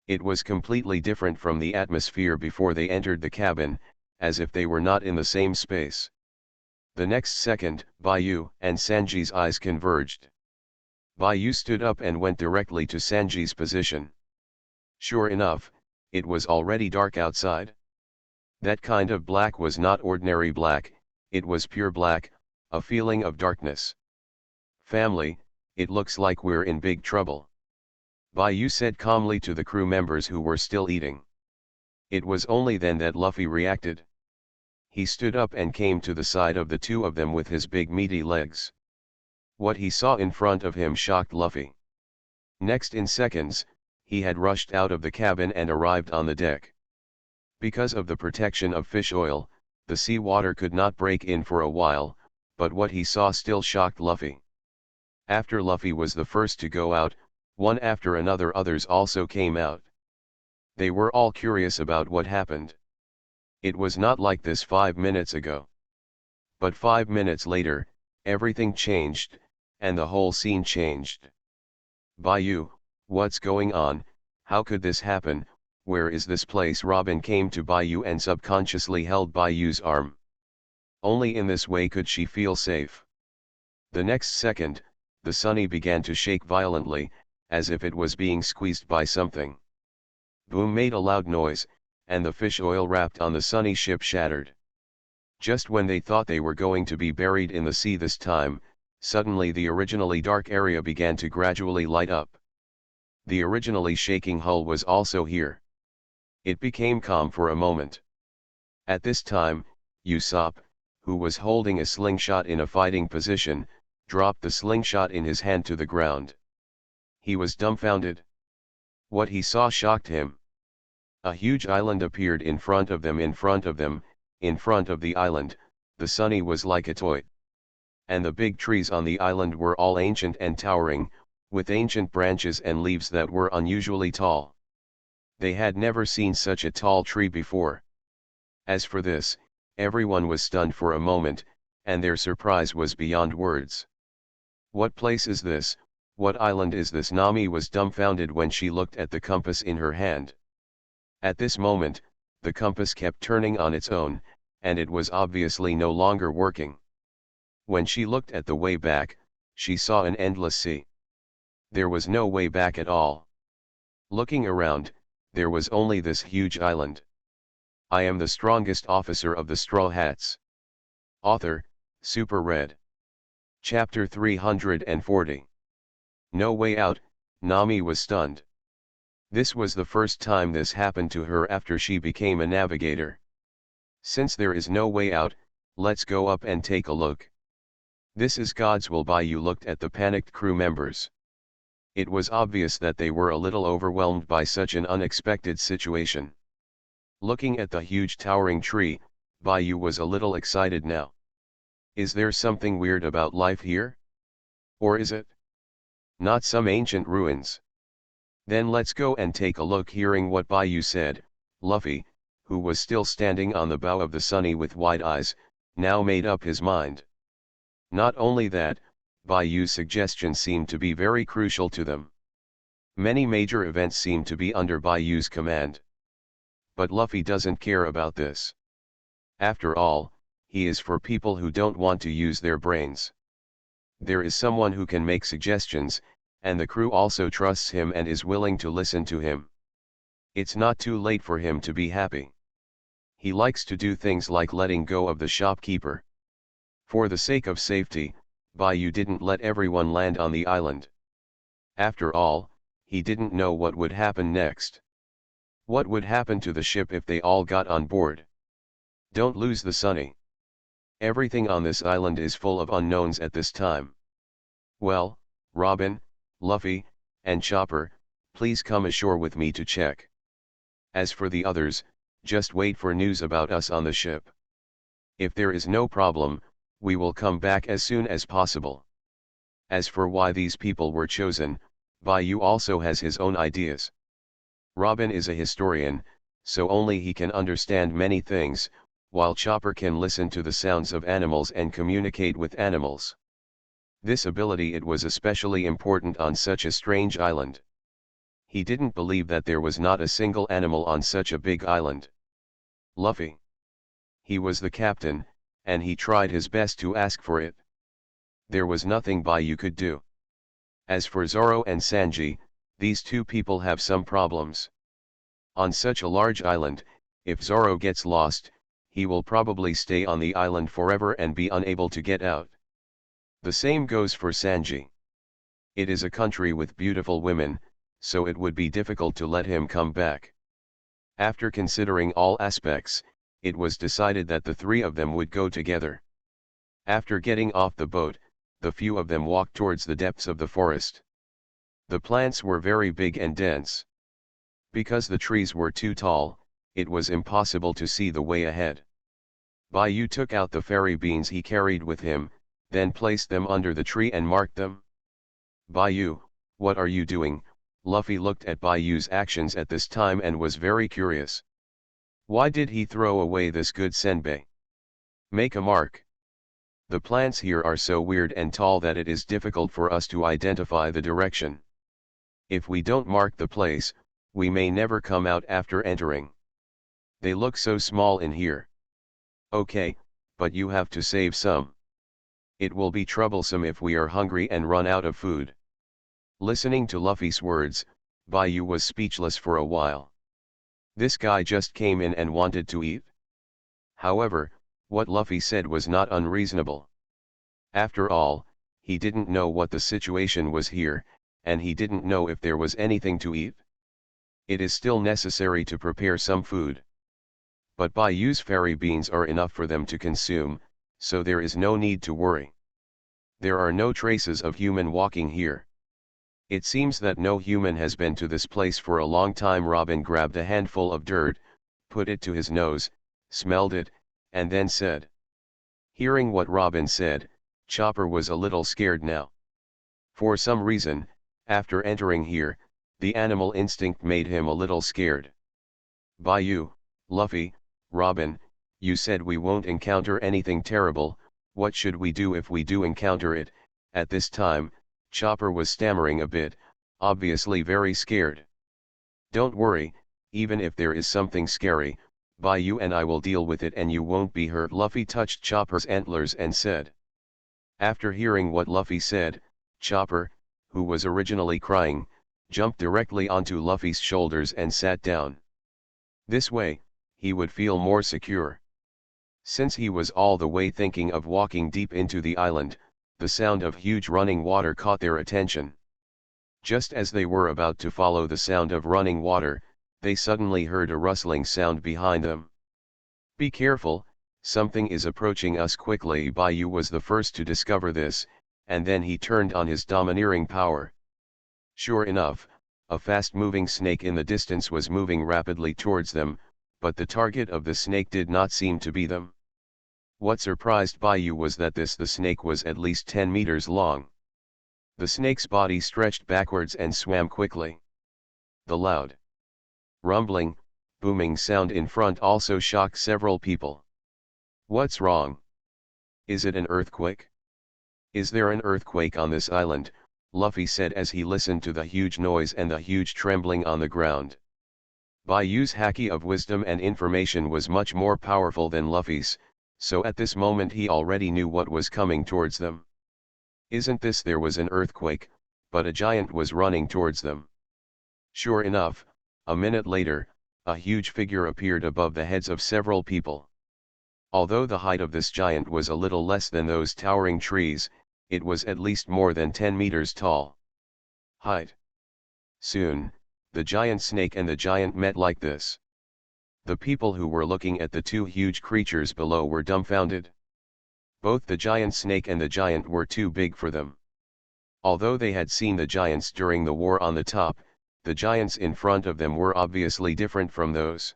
Speaker 1: It was completely different from the atmosphere before they entered the cabin, as if they were not in the same space. The next second, Baiyu and Sanji's eyes converged. Baiyu stood up and went directly to Sanji's position. Sure enough, it was already dark outside. That kind of black was not ordinary black, it was pure black, a feeling of darkness. "Family, it looks like we're in big trouble," Baiyu said calmly to the crew members who were still eating. It was only then that Luffy reacted. He stood up and came to the side of the two of them with his big meaty legs. What he saw in front of him shocked Luffy. Next in seconds, he had rushed out of the cabin and arrived on the deck. Because of the protection of fish oil, the sea water could not break in for a while, but what he saw still shocked Luffy. After Luffy was the first to go out, one after another others also came out. They were all curious about what happened. It was not like this 5 minutes ago. But 5 minutes later, everything changed, and the whole scene changed. "Baiyu, what's going on? How could this happen? Where is this place?" Robin came to Baiyu and subconsciously held Baiyu's arm. Only in this way could she feel safe. The next second, the Sunny began to shake violently, as if it was being squeezed by something. Boom made a loud noise, and the fish oil wrapped on the Sunny ship shattered. Just when they thought they were going to be buried in the sea this time, suddenly the originally dark area began to gradually light up. The originally shaking hull was also here. It became calm for a moment. At this time, Usopp, who was holding a slingshot in a fighting position, dropped the slingshot in his hand to the ground. He was dumbfounded. What he saw shocked him. A huge island appeared in front of them. In front of the island, the Sunny was like a toy. And the big trees on the island were all ancient and towering, with ancient branches and leaves that were unusually tall. They had never seen such a tall tree before. As for this, everyone was stunned for a moment, and their surprise was beyond words. "What place is this? What island is this?" Nami was dumbfounded when she looked at the compass in her hand. At this moment, the compass kept turning on its own, and it was obviously no longer working. When she looked at the way back, she saw an endless sea. There was no way back at all. Looking around, there was only this huge island. I am the strongest officer of the Straw Hats. Author, Super Red. Chapter 340. No way out. Nami was stunned. This was the first time this happened to her after she became a navigator. Since there is no way out, let's go up and take a look. This is God's will. Bayou looked at the panicked crew members. It was obvious that they were a little overwhelmed by such an unexpected situation. Looking at the huge towering tree, Bayou was a little excited now. Is there something weird about life here? Or is it not some ancient ruins? Then let's go and take a look. Hearing what Bayou said, Luffy, who was still standing on the bow of the Sunny with wide eyes, now made up his mind. Not only that, Bayou's suggestion seemed to be very crucial to them. Many major events seemed to be under Bayou's command. But Luffy doesn't care about this. After all, he is for people who don't want to use their brains. There is someone who can make suggestions, and the crew also trusts him and is willing to listen to him. It's not too late for him to be happy. He likes to do things like letting go of the shopkeeper. For the sake of safety, Bayou didn't let everyone land on the island. After all, he didn't know what would happen next. What would happen to the ship if they all got on board? Don't lose the Sunny. Everything on this island is full of unknowns at this time. Well, Robin, Luffy, and Chopper, please come ashore with me to check. As for the others, just wait for news about us on the ship. If there is no problem, we will come back as soon as possible. As for why these people were chosen, Bayou also has his own ideas. Robin is a historian, so only he can understand many things, while Chopper can listen to the sounds of animals and communicate with animals. This ability it was especially important on such a strange island. He didn't believe that there was not a single animal on such a big island. Luffy. He was the captain, and he tried his best to ask for it. There was nothing Bayou could do. As for Zoro and Sanji, these two people have some problems. On such a large island, if Zoro gets lost, he will probably stay on the island forever and be unable to get out. The same goes for Sanji. It is a country with beautiful women, so it would be difficult to let him come back. After considering all aspects, it was decided that the three of them would go together. After getting off the boat, the few of them walked towards the depths of the forest. The plants were very big and dense. Because the trees were too tall, it was impossible to see the way ahead. Bayou took out the fairy beans he carried with him, then placed them under the tree and marked them. Bayou, what are you doing? Luffy looked at Bayou's actions at this time and was very curious. Why did he throw away this good senbei? Make a mark. The plants here are so weird and tall that it is difficult for us to identify the direction. If we don't mark the place, we may never come out after entering. They look so small in here. Okay, but you have to save some. It will be troublesome if we are hungry and run out of food. Listening to Luffy's words, Bayou was speechless for a while. This guy just came in and wanted to eat. However, what Luffy said was not unreasonable. After all, he didn't know what the situation was here, and he didn't know if there was anything to eat. It is still necessary to prepare some food. But Bayou's fairy beans are enough for them to consume, so there is no need to worry. There are no traces of human walking here. It seems that no human has been to this place for a long time. Robin grabbed a handful of dirt, put it to his nose, smelled it, and then said. Hearing what Robin said, Chopper was a little scared now. For some reason, after entering here, the animal instinct made him a little scared. Bayou, Luffy, Robin, you said we won't encounter anything terrible. What should we do if we do encounter it? At this time, Chopper was stammering a bit, obviously very scared. Don't worry, even if there is something scary, Bayou and I will deal with it and you won't be hurt. Luffy touched Chopper's antlers and said. After hearing what Luffy said, Chopper, who was originally crying, jumped directly onto Luffy's shoulders and sat down. This way, he would feel more secure. Since he was all the way thinking of walking deep into the island, the sound of huge running water caught their attention. Just as they were about to follow the sound of running water, they suddenly heard a rustling sound behind them. "Be careful, something is approaching us quickly." Bayou was the first to discover this, and then he turned on his domineering power. Sure enough, a fast-moving snake in the distance was moving rapidly towards them, but the target of the snake did not seem to be them. What surprised Bayou was that the snake was at least 10 meters long. The snake's body stretched backwards and swam quickly. The loud, rumbling, booming sound in front also shocked several people. "What's wrong? Is it an earthquake? Is there an earthquake on this island?" Luffy said as he listened to the huge noise and the huge trembling on the ground. Bayou's haki of wisdom and information was much more powerful than Luffy's, so at this moment he already knew what was coming towards them. "Isn't this?" There was an earthquake, but a giant was running towards them. Sure enough, a minute later, a huge figure appeared above the heads of several people. Although the height of this giant was a little less than those towering trees, it was at least more than 10 meters tall. Height. Soon, the giant snake and the giant met like this. The people who were looking at the two huge creatures below were dumbfounded. Both the giant snake and the giant were too big for them. Although they had seen the giants during the war on the top, the giants in front of them were obviously different from those.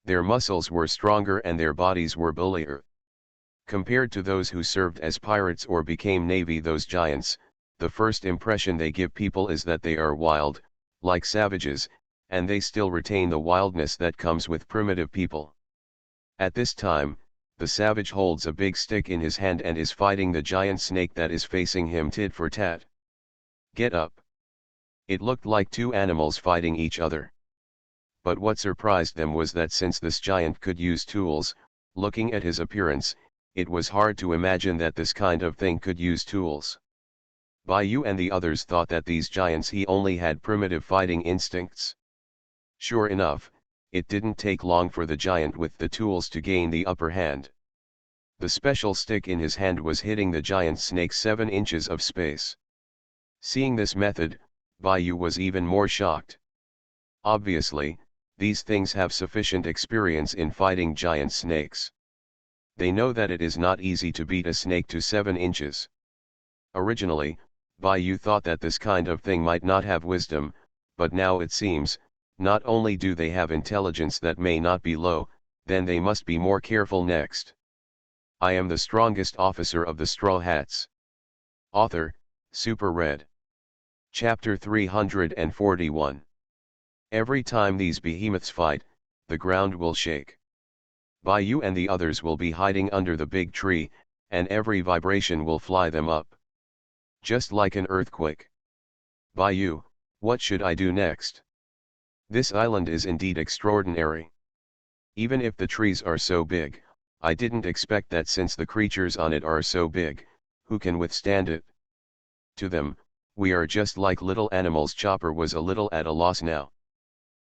Speaker 1: Their muscles were stronger and their bodies were bullier. Compared to those who served as pirates or became navy, those giants, the first impression they give people is that they are wild, like savages, and they still retain the wildness that comes with primitive people. At this time, the savage holds a big stick in his hand and is fighting the giant snake that is facing him tit for tat. Get up! It looked like two animals fighting each other. But what surprised them was that since this giant could use tools, looking at his appearance, it was hard to imagine that this kind of thing could use tools. Bayou and the others thought that these giants he only had primitive fighting instincts. Sure enough, it didn't take long for the giant with the tools to gain the upper hand. The special stick in his hand was hitting the giant snake 7 inches of space. Seeing this method, Bayou was even more shocked. Obviously, these things have sufficient experience in fighting giant snakes. They know that it is not easy to beat a snake to 7 inches. Originally, Bayou thought that this kind of thing might not have wisdom, but now it seems, not only do they have intelligence that may not be low, then they must be more careful next. I am the strongest officer of the Straw Hats. Author, Super Red. Chapter 341. Every time these behemoths fight, the ground will shake. Bayou and the others will be hiding under the big tree, and every vibration will fly them up. Just like an earthquake. Bayou, what should I do next? This island is indeed extraordinary. Even if the trees are so big, I didn't expect that since the creatures on it are so big, who can withstand it? To them, we are just like little animals. Chopper was a little at a loss now.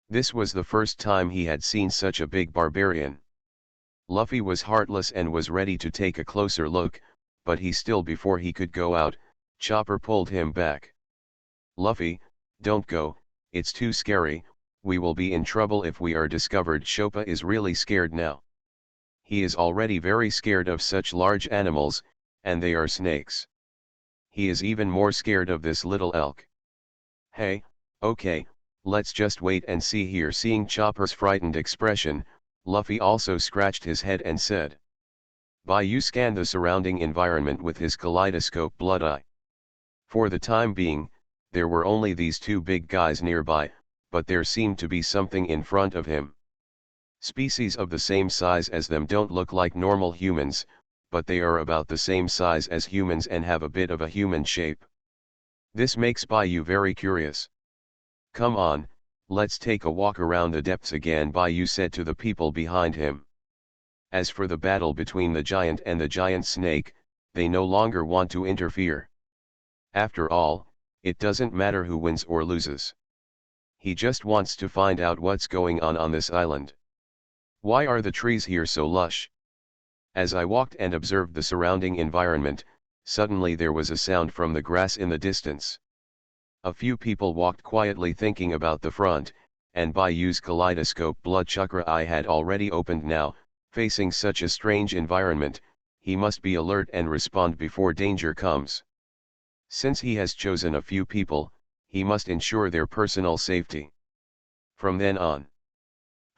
Speaker 1: This was the first time he had seen such a big barbarian. Luffy was heartless and was ready to take a closer look, but before he could go out, Chopper pulled him back. "Luffy, don't go, it's too scary, we will be in trouble if we are discovered." Chopper is really scared now. He is already very scared of such large animals, and they are snakes. He is even more scared of this little elk. "Hey, okay, let's just wait and see here." Seeing Chopper's frightened expression, Luffy also scratched his head and said. Bayou scanned the surrounding environment with his kaleidoscope blood eye. For the time being, there were only these two big guys nearby, but there seemed to be something in front of him. Species of the same size as them don't look like normal humans, but they are about the same size as humans and have a bit of a human shape. This makes Bayou very curious. "Come on, let's take a walk around the depths again," Bayou said to the people behind him. As for the battle between the giant and the giant snake, they no longer want to interfere. After all, it doesn't matter who wins or loses. He just wants to find out what's going on this island. Why are the trees here so lush? As I walked and observed the surrounding environment, suddenly there was a sound from the grass in the distance. A few people walked quietly thinking about the front, and Bayu's kaleidoscope blood chakra eye had already opened now. Facing such a strange environment, he must be alert and respond before danger comes. Since he has chosen a few people, he must ensure their personal safety. From then on.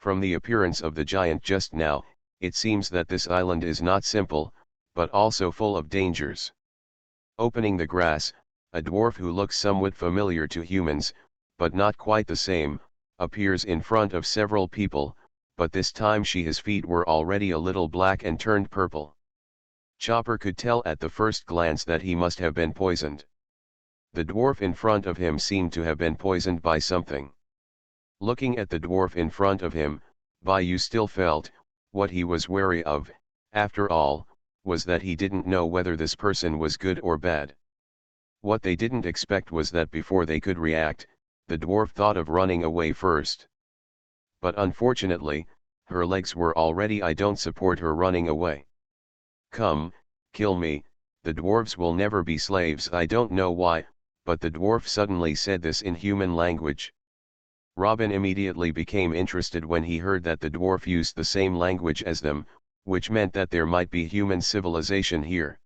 Speaker 1: From the appearance of the giant just now, it seems that this island is not simple, but also full of dangers. Opening the grass, a dwarf who looks somewhat familiar to humans, but not quite the same, appears in front of several people, but this time his feet were already a little black and turned purple. Chopper could tell at the first glance that he must have been poisoned. The dwarf in front of him seemed to have been poisoned by something. Looking at the dwarf in front of him, Bayu still felt, what he was wary of, after all, was that he didn't know whether this person was good or bad. What they didn't expect was that before they could react, the dwarf thought of running away first. But unfortunately, her legs were already I don't support her running away. Come, kill me, the dwarves will never be slaves. I don't know why, but the dwarf suddenly said this in human language. Robin immediately became interested when he heard that the dwarf used the same language as them, which meant that there might be human civilization here.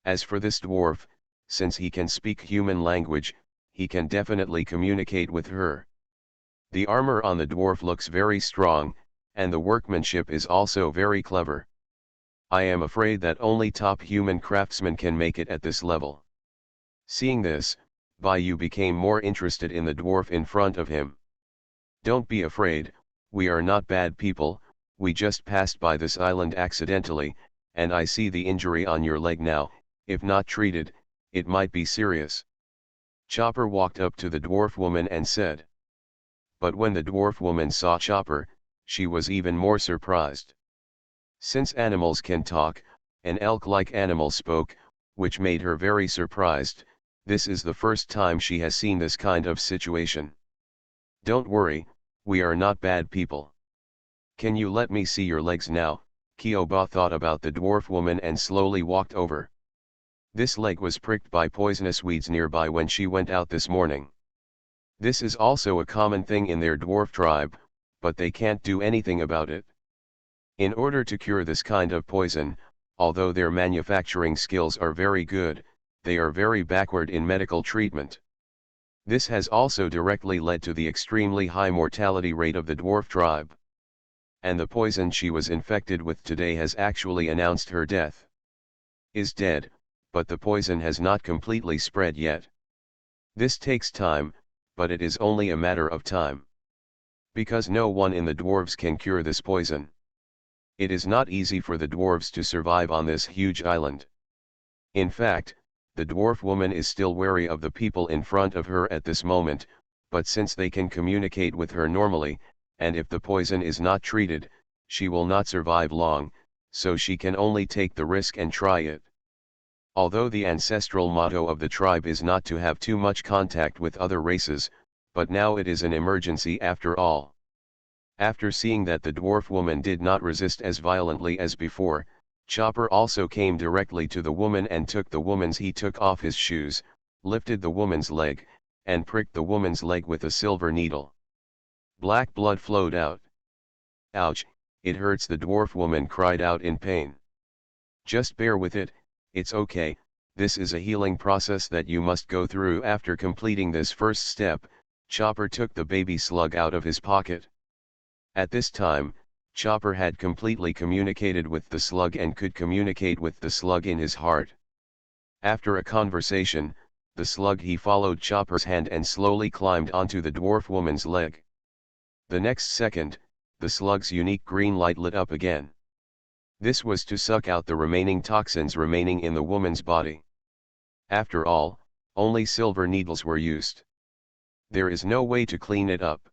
Speaker 1: As for this dwarf, since he can speak human language, he can definitely communicate with her. The armor on the dwarf looks very strong, and the workmanship is also very clever. I am afraid that only top human craftsmen can make it at this level. Seeing this, Bayu became more interested in the dwarf in front of him. Don't be afraid, we are not bad people, we just passed by this island accidentally, and I see the injury on your leg now. If not treated, it might be serious. Chopper walked up to the dwarf woman and said. But when the dwarf woman saw Chopper, she was even more surprised. Since animals can talk, an elk-like animal spoke, which made her very surprised. This is the first time she has seen this kind of situation. Don't worry, we are not bad people. Can you let me see your legs now? Kyoba thought about the dwarf woman and slowly walked over. This leg was pricked by poisonous weeds nearby when she went out this morning. This is also a common thing in their dwarf tribe, but they can't do anything about it. In order to cure this kind of poison, although their manufacturing skills are very good, they are very backward in medical treatment. This has also directly led to the extremely high mortality rate of the dwarf tribe. And the poison she was infected with today has actually announced her death. Is dead, but the poison has not completely spread yet. This takes time, but it is only a matter of time. Because no one in the dwarves can cure this poison. It is not easy for the dwarves to survive on this huge island. In fact, the dwarf woman is still wary of the people in front of her at this moment, but since they can communicate with her normally, and if the poison is not treated, she will not survive long, so she can only take the risk and try it. Although the ancestral motto of the tribe is not to have too much contact with other races, but now it is an emergency after all. After seeing that the dwarf woman did not resist as violently as before, Chopper also came directly to the woman and he took off his shoes, lifted the woman's leg, and pricked the woman's leg with a silver needle. Black blood flowed out. Ouch, it hurts, the dwarf woman cried out in pain. Just bear with it, it's okay, this is a healing process that you must go through. After completing this first step, Chopper took the baby slug out of his pocket. At this time, Chopper had completely communicated with the slug and could communicate with the slug in his heart. After a conversation, the slug he followed Chopper's hand and slowly climbed onto the dwarf woman's leg. The next second, the slug's unique green light lit up again. This was to suck out the remaining toxins remaining in the woman's body. After all, only silver needles were used. There is no way to clean it up.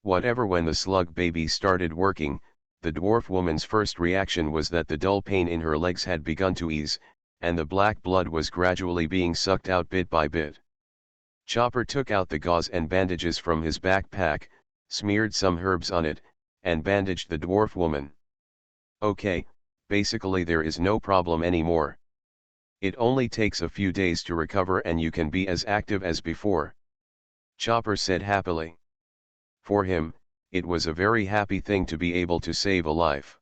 Speaker 1: Whatever, when the slug baby started working, the dwarf woman's first reaction was that the dull pain in her legs had begun to ease, and the black blood was gradually being sucked out bit by bit. Chopper took out the gauze and bandages from his backpack, smeared some herbs on it, and bandaged the dwarf woman. Okay, basically there is no problem anymore. It only takes a few days to recover and you can be as active as before. Chopper said happily. For him, it was a very happy thing to be able to save a life.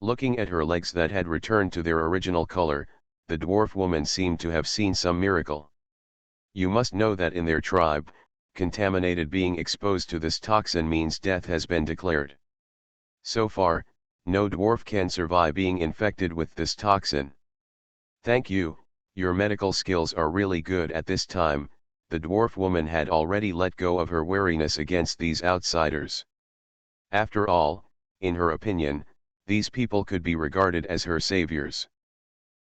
Speaker 1: Looking at her legs that had returned to their original color, the dwarf woman seemed to have seen some miracle. You must know that in their tribe, contaminated being exposed to this toxin means death has been declared. So far, no dwarf can survive being infected with this toxin. Thank you, your medical skills are really good. At this time, the dwarf woman had already let go of her wariness against these outsiders. After all, in her opinion, these people could be regarded as her saviors.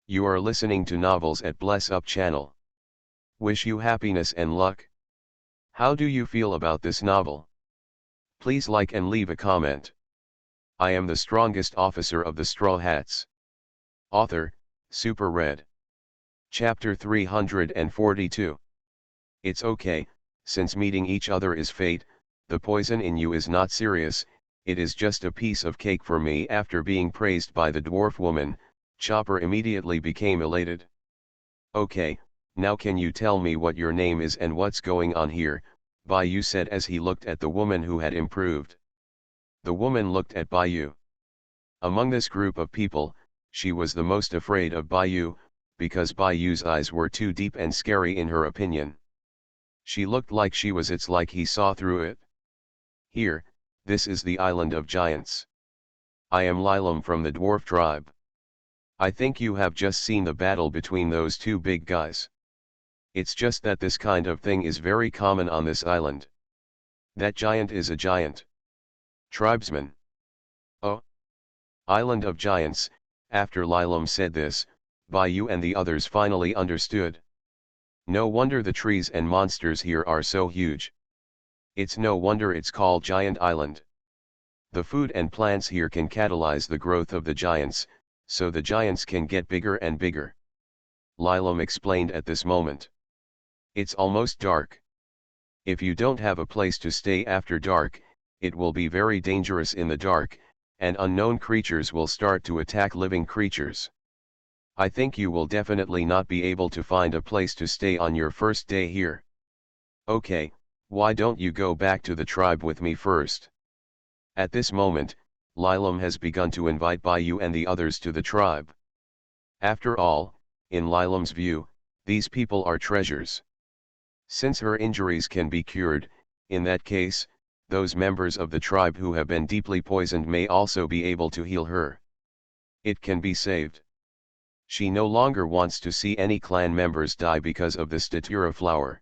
Speaker 1: You are listening to Novels at Bless Up channel. Wish you happiness and luck. How do you feel about this novel? Please like and leave a comment. I am the strongest officer of the Straw Hats. Author, Super Red. Chapter 342. It's okay, since meeting each other is fate, the poison in you is not serious, it is just a piece of cake for me. After being praised by the dwarf woman, Chopper immediately became elated. Okay, now can you tell me what your name is and what's going on here, Bayou said as he looked at the woman who had improved. The woman looked at Bayou. Among this group of people, she was the most afraid of Bayou, because Bayou's eyes were too deep and scary in her opinion. She looked like she was it's like he saw through it. Here, this is the island of giants. I am Lilam from the dwarf tribe. I think you have just seen the battle between those two big guys. It's just that this kind of thing is very common on this island. That giant is a giant. Tribesman. Oh. Island of giants. After Lilam said this, Bayou and the others finally understood. No wonder the trees and monsters here are so huge. It's no wonder it's called Giant Island. The food and plants here can catalyze the growth of the giants, so the giants can get bigger and bigger. Lilam explained at this moment. It's almost dark. If you don't have a place to stay after dark, it will be very dangerous in the dark, and unknown creatures will start to attack living creatures. I think you will definitely not be able to find a place to stay on your first day here. Okay, why don't you go back to the tribe with me first? At this moment, Lilam has begun to invite Bayou and the others to the tribe. After all, in Lilam's view, these people are treasures. Since her injuries can be cured, in that case, those members of the tribe who have been deeply poisoned may also be able to heal her. It can be saved. She no longer wants to see any clan members die because of this datura flower.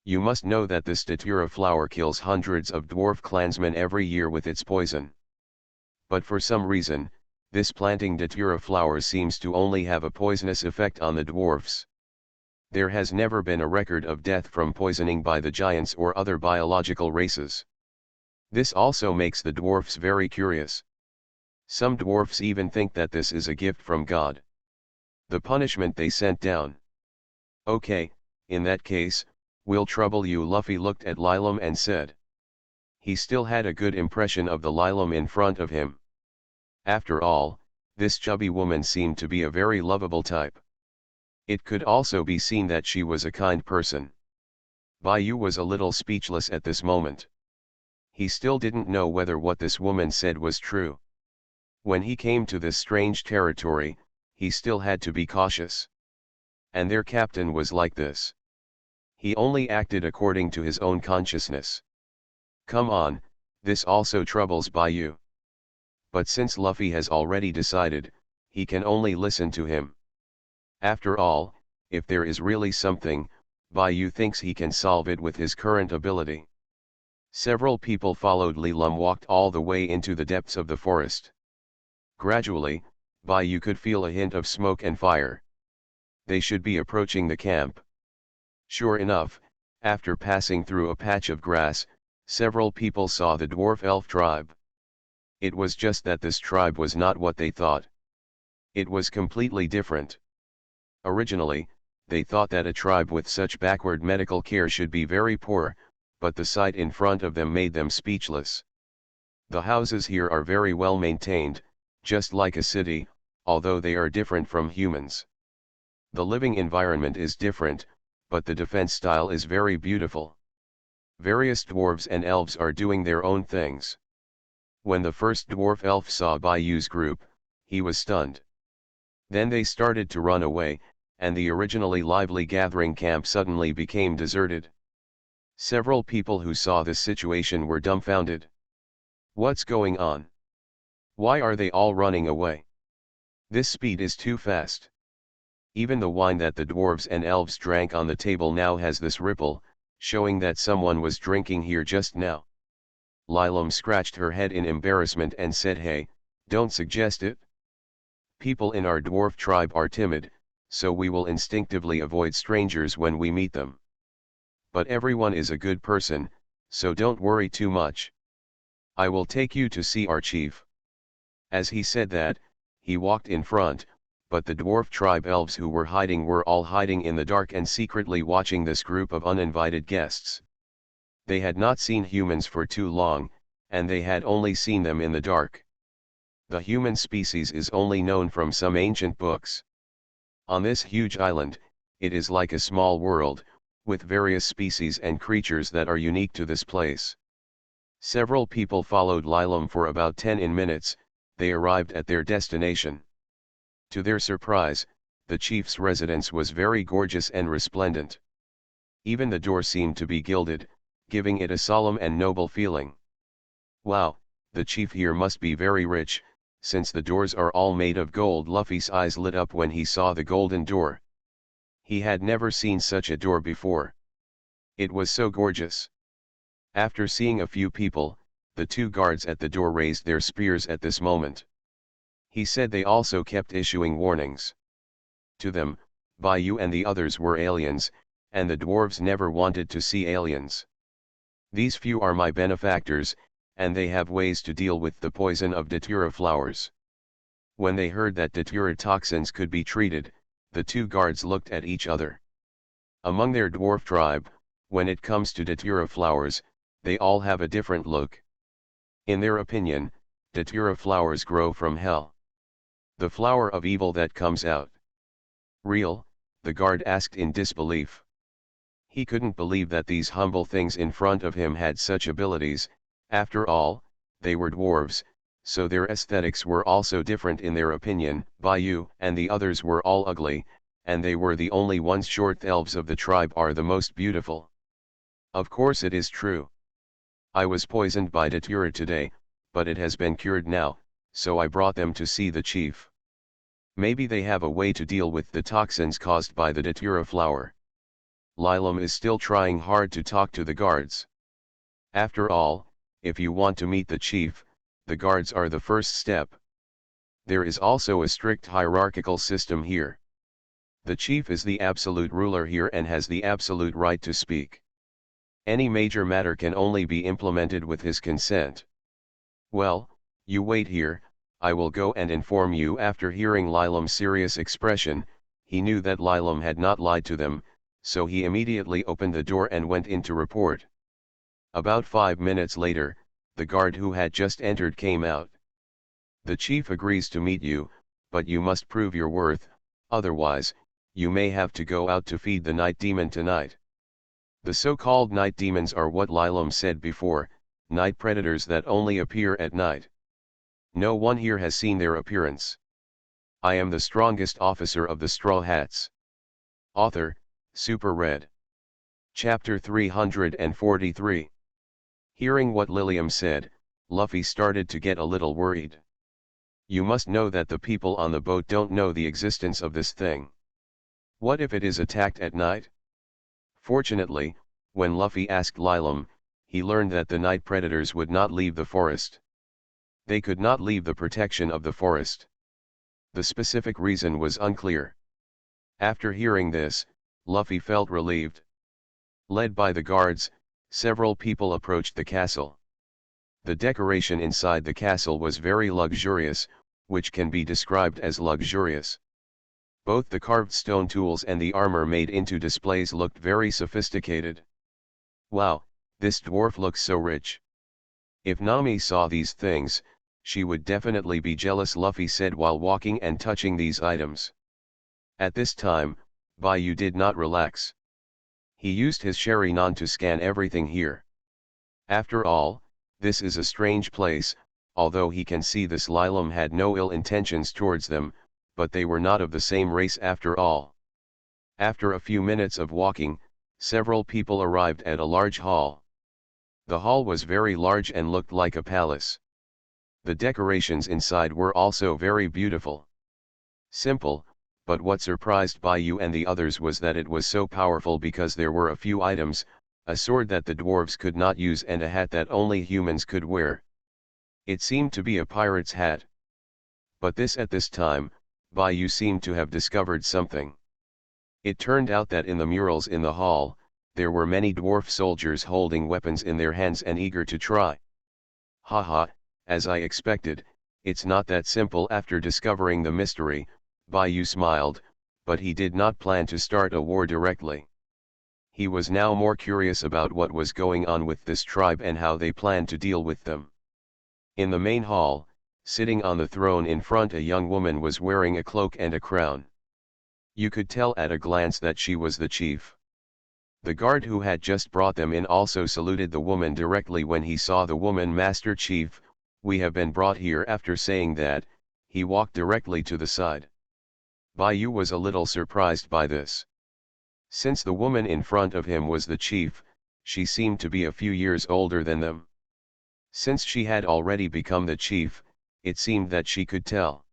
Speaker 1: You must know that this datura flower kills hundreds of dwarf clansmen every year with its poison. But for some reason, this planting datura flower seems to only have a poisonous effect on the dwarfs. There has never been a record of death from poisoning by the giants or other biological races. This also makes the dwarfs very curious. Some dwarfs even think that this is a gift from God. The punishment they sent down. Okay, in that case, we'll trouble you. Luffy looked at Lilam and said. He still had a good impression of the Lilam in front of him. After all, this chubby woman seemed to be a very lovable type. It could also be seen that she was a kind person. Bayou was a little speechless at this moment. He still didn't know whether what this woman said was true. When he came to this strange territory, he still had to be cautious. And their captain was like this. He only acted according to his own consciousness. Come on, this also troubles Bayou. But since Luffy has already decided, he can only listen to him. After all, if there is really something, Bayou thinks he can solve it with his current ability. Several people followed Lilam walked all the way into the depths of the forest. Gradually, Bayou could feel a hint of smoke and fire. They should be approaching the camp. Sure enough, after passing through a patch of grass, several people saw the dwarf elf tribe. It was just that this tribe was not what they thought. It was completely different. Originally, they thought that a tribe with such backward medical care should be very poor, but the sight in front of them made them speechless. The houses here are very well maintained, just like a city, although they are different from humans. The living environment is different, but the defense style is very beautiful. Various dwarves and elves are doing their own things. When the first dwarf elf saw Bayu's group, he was stunned. Then they started to run away, and the originally lively gathering camp suddenly became deserted. Several people who saw this situation were dumbfounded. What's going on? Why are they all running away? This speed is too fast. Even the wine that the dwarves and elves drank on the table now has this ripple, showing that someone was drinking here just now. Lilam scratched her head in embarrassment and said, "Hey, don't suggest it. People in our dwarf tribe are timid, so we will instinctively avoid strangers when we meet them. But everyone is a good person, so don't worry too much. I will take you to see our chief." As he said that, he walked in front, but the dwarf tribe elves who were all hiding in the dark and secretly watching this group of uninvited guests. They had not seen humans for too long, and they had only seen them in the dark. The human species is only known from some ancient books. On this huge island, it is like a small world, with various species and creatures that are unique to this place. Several people followed Lilam for about 10 minutes. They arrived at their destination. To their surprise, the chief's residence was very gorgeous and resplendent. Even the door seemed to be gilded, giving it a solemn and noble feeling. Wow, the chief here must be very rich, since the doors are all made of gold. Luffy's eyes lit up when he saw the golden door. He had never seen such a door before. It was so gorgeous. After seeing a few people, the two guards at the door raised their spears at this moment. He said they also kept issuing warnings. To them, Bayu and the others were aliens, and the dwarves never wanted to see aliens. These few are my benefactors, and they have ways to deal with the poison of datura flowers. When they heard that datura toxins could be treated, the two guards looked at each other. Among their dwarf tribe, when it comes to datura flowers, they all have a different look. In their opinion, datura flowers grow from hell. The flower of evil that comes out. Real? The guard asked in disbelief. He couldn't believe that these humble things in front of him had such abilities. After all, they were dwarves, so their aesthetics were also different in their opinion. Bayu and the others were all ugly, and they were the only ones. Short elves of the tribe are the most beautiful. Of course it is true. I was poisoned by datura today, but it has been cured now, so I brought them to see the chief. Maybe they have a way to deal with the toxins caused by the datura flower. Lilam is still trying hard to talk to the guards. After all, if you want to meet the chief, the guards are the first step. There is also a strict hierarchical system here. The chief is the absolute ruler here and has the absolute right to speak. Any major matter can only be implemented with his consent. Well, you wait here, I will go and inform you. After hearing Lilam's serious expression, he knew that Lilam had not lied to them, so he immediately opened the door and went in to report. About 5 minutes later, the guard who had just entered came out. The chief agrees to meet you, but you must prove your worth, otherwise, you may have to go out to feed the night demon tonight. The so-called night demons are what Lilam said before, night predators that only appear at night. No one here has seen their appearance. I am the strongest officer of the Straw Hats. Author, Super Red. Chapter 343. Hearing what Lilium said, Luffy started to get a little worried. You must know that the people on the boat don't know the existence of this thing. What if it is attacked at night? Fortunately, when Luffy asked Lilam, he learned that the night predators would not leave the forest. They could not leave the protection of the forest. The specific reason was unclear. After hearing this, Luffy felt relieved. Led by the guards, several people approached the castle. The decoration inside the castle was very luxurious, which can be described as luxurious. Both the carved stone tools and the armor made into displays looked very sophisticated. Wow, this dwarf looks so rich. If Nami saw these things, she would definitely be jealous, Luffy said while walking and touching these items. At this time, Baiyu did not relax. He used his Sharingan to scan everything here. After all, this is a strange place, although he can see this Lilum had no ill intentions towards them, but they were not of the same race after all. After a few minutes of walking, several people arrived at a large hall. The hall was very large and looked like a palace. The decorations inside were also very beautiful. Simple, but what surprised Baiyu and the others was that it was so powerful because there were a few items, a sword that the dwarves could not use and a hat that only humans could wear. It seemed to be a pirate's hat. But at this time, Baiyu seemed to have discovered something. It turned out that in the murals in the hall, there were many dwarf soldiers holding weapons in their hands and eager to try. Haha, as I expected, it's not that simple. After discovering the mystery, Baiyu smiled, but he did not plan to start a war directly. He was now more curious about what was going on with this tribe and how they planned to deal with them. In the main hall, sitting on the throne in front, a young woman was wearing a cloak and a crown. You could tell at a glance that she was the chief. The guard who had just brought them in also saluted the woman directly when he saw the woman. Master Chief, we have been brought here. After saying that, he walked directly to the side. Baiyu was a little surprised by this. Since the woman in front of him was the chief, she seemed to be a few years older than them. Since she had already become the chief, it seemed that she could tell.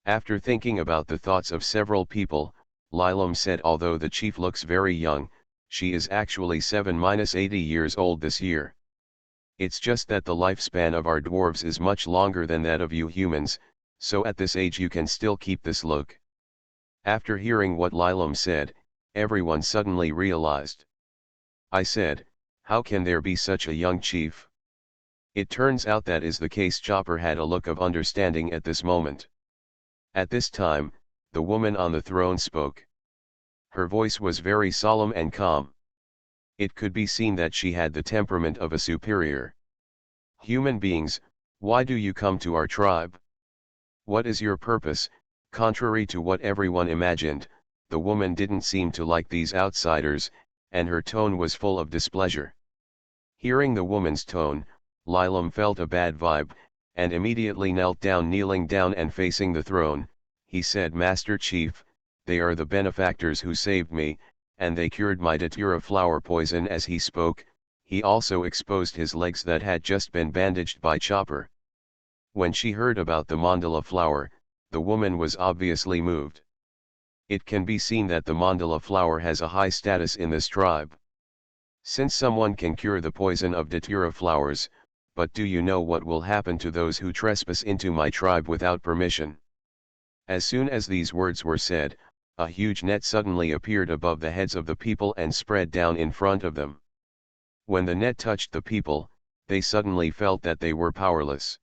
Speaker 1: After thinking about the thoughts of several people, Lilum said, although the chief looks very young, she is actually 7-80 years old this year. It's just that the lifespan of our dwarves is much longer than that of you humans, so at this age you can still keep this look. After hearing what Lilum said, everyone suddenly realized. I said, how can there be such a young chief? It turns out that is the case. Chopper had a look of understanding at this moment. At this time, the woman on the throne spoke. Her voice was very solemn and calm. It could be seen that she had the temperament of a superior. Human beings, why do you come to our tribe? What is your purpose? Contrary to what everyone imagined, the woman didn't seem to like these outsiders, and her tone was full of displeasure. Hearing the woman's tone, Lilum felt a bad vibe, and immediately knelt down. Kneeling down and facing the throne, he said, Master Chief, they are the benefactors who saved me, and they cured my datura flower poison. As he spoke, he also exposed his legs that had just been bandaged by Chopper. When she heard about the mandala flower, the woman was obviously moved. It can be seen that the mandala flower has a high status in this tribe. Since someone can cure the poison of datura flowers, but do you know what will happen to those who trespass into my tribe without permission? As soon as these words were said, a huge net suddenly appeared above the heads of the people and spread down in front of them. When the net touched the people, they suddenly felt that they were powerless.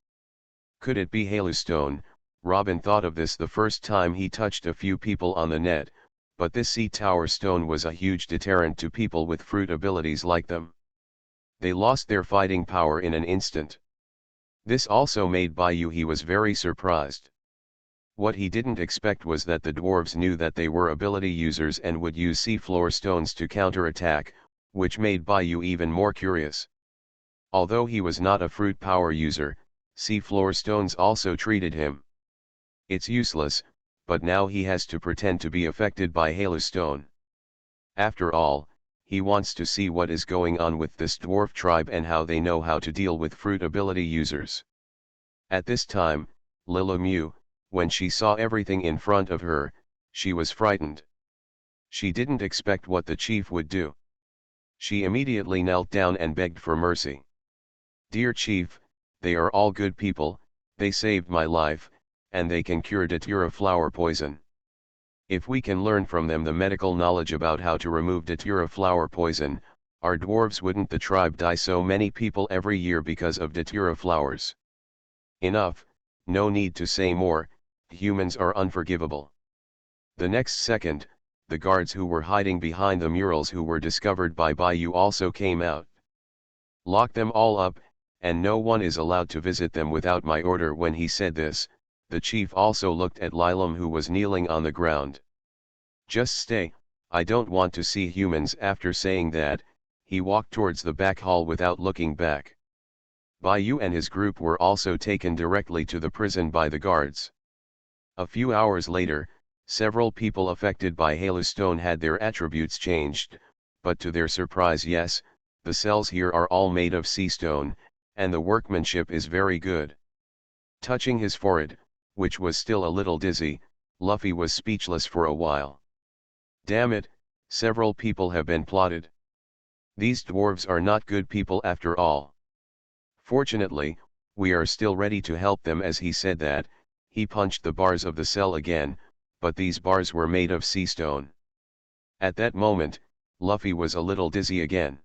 Speaker 1: Could it be Halustone? Robin thought of this the first time he touched a few people on the net, but this sea tower stone was a huge deterrent to people with fruit abilities like them. They lost their fighting power in an instant. This also made Baiyu. He was very surprised. What he didn't expect was that the dwarves knew that they were ability users and would use seafloor stones to counterattack, which made Baiyu even more curious. Although he was not a fruit power user, seafloor stones also treated him. It's useless, but now he has to pretend to be affected by Halustone. After all, he wants to see what is going on with this dwarf tribe and how they know how to deal with fruit ability users. At this time, Lilamu, when she saw everything in front of her, she was frightened. She didn't expect what the chief would do. She immediately knelt down and begged for mercy. Dear chief, they are all good people, they saved my life, and they can cure datura flower poison. If we can learn from them the medical knowledge about how to remove datura flower poison, our dwarves wouldn't the tribe die so many people every year because of datura flowers. Enough, no need to say more, humans are unforgivable. The next second, the guards who were hiding behind the murals who were discovered by Baiyu also came out. Lock them all up, and no one is allowed to visit them without my order. When he said this, the chief also looked at Lilam, who was kneeling on the ground. Just stay, I don't want to see humans. After saying that, he walked towards the back hall without looking back. Bayu and his group were also taken directly to the prison by the guards. A few hours later, several people affected by Halustone had their attributes changed, but to their surprise, yes, the cells here are all made of sea stone, and the workmanship is very good. Touching his forehead, which was still a little dizzy, Luffy was speechless for a while. Damn it, several people have been plotted. These dwarves are not good people after all. Fortunately, we are still ready to help them. As he said that, he punched the bars of the cell again, but these bars were made of sea stone. At that moment, Luffy was a little dizzy again.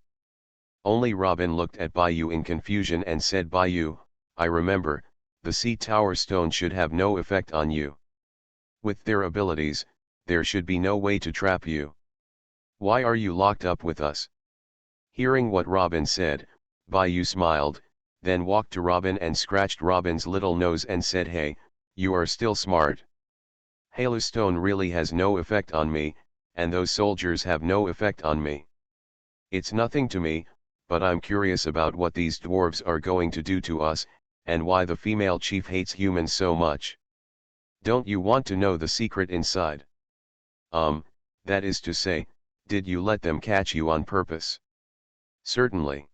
Speaker 1: Only Robin looked at Bayu in confusion and said, Bayu, I remember, the sea tower stone should have no effect on you. With their abilities, there should be no way to trap you. Why are you locked up with us? Hearing what Robin said, Bayu smiled, then walked to Robin and scratched Robin's little nose and said, hey, you are still smart. Halustone really has no effect on me, and those soldiers have no effect on me. It's nothing to me, but I'm curious about what these dwarves are going to do to us, and why the female chief hates humans so much. Don't you want to know the secret inside? That is to say, did you let them catch you on purpose? Certainly.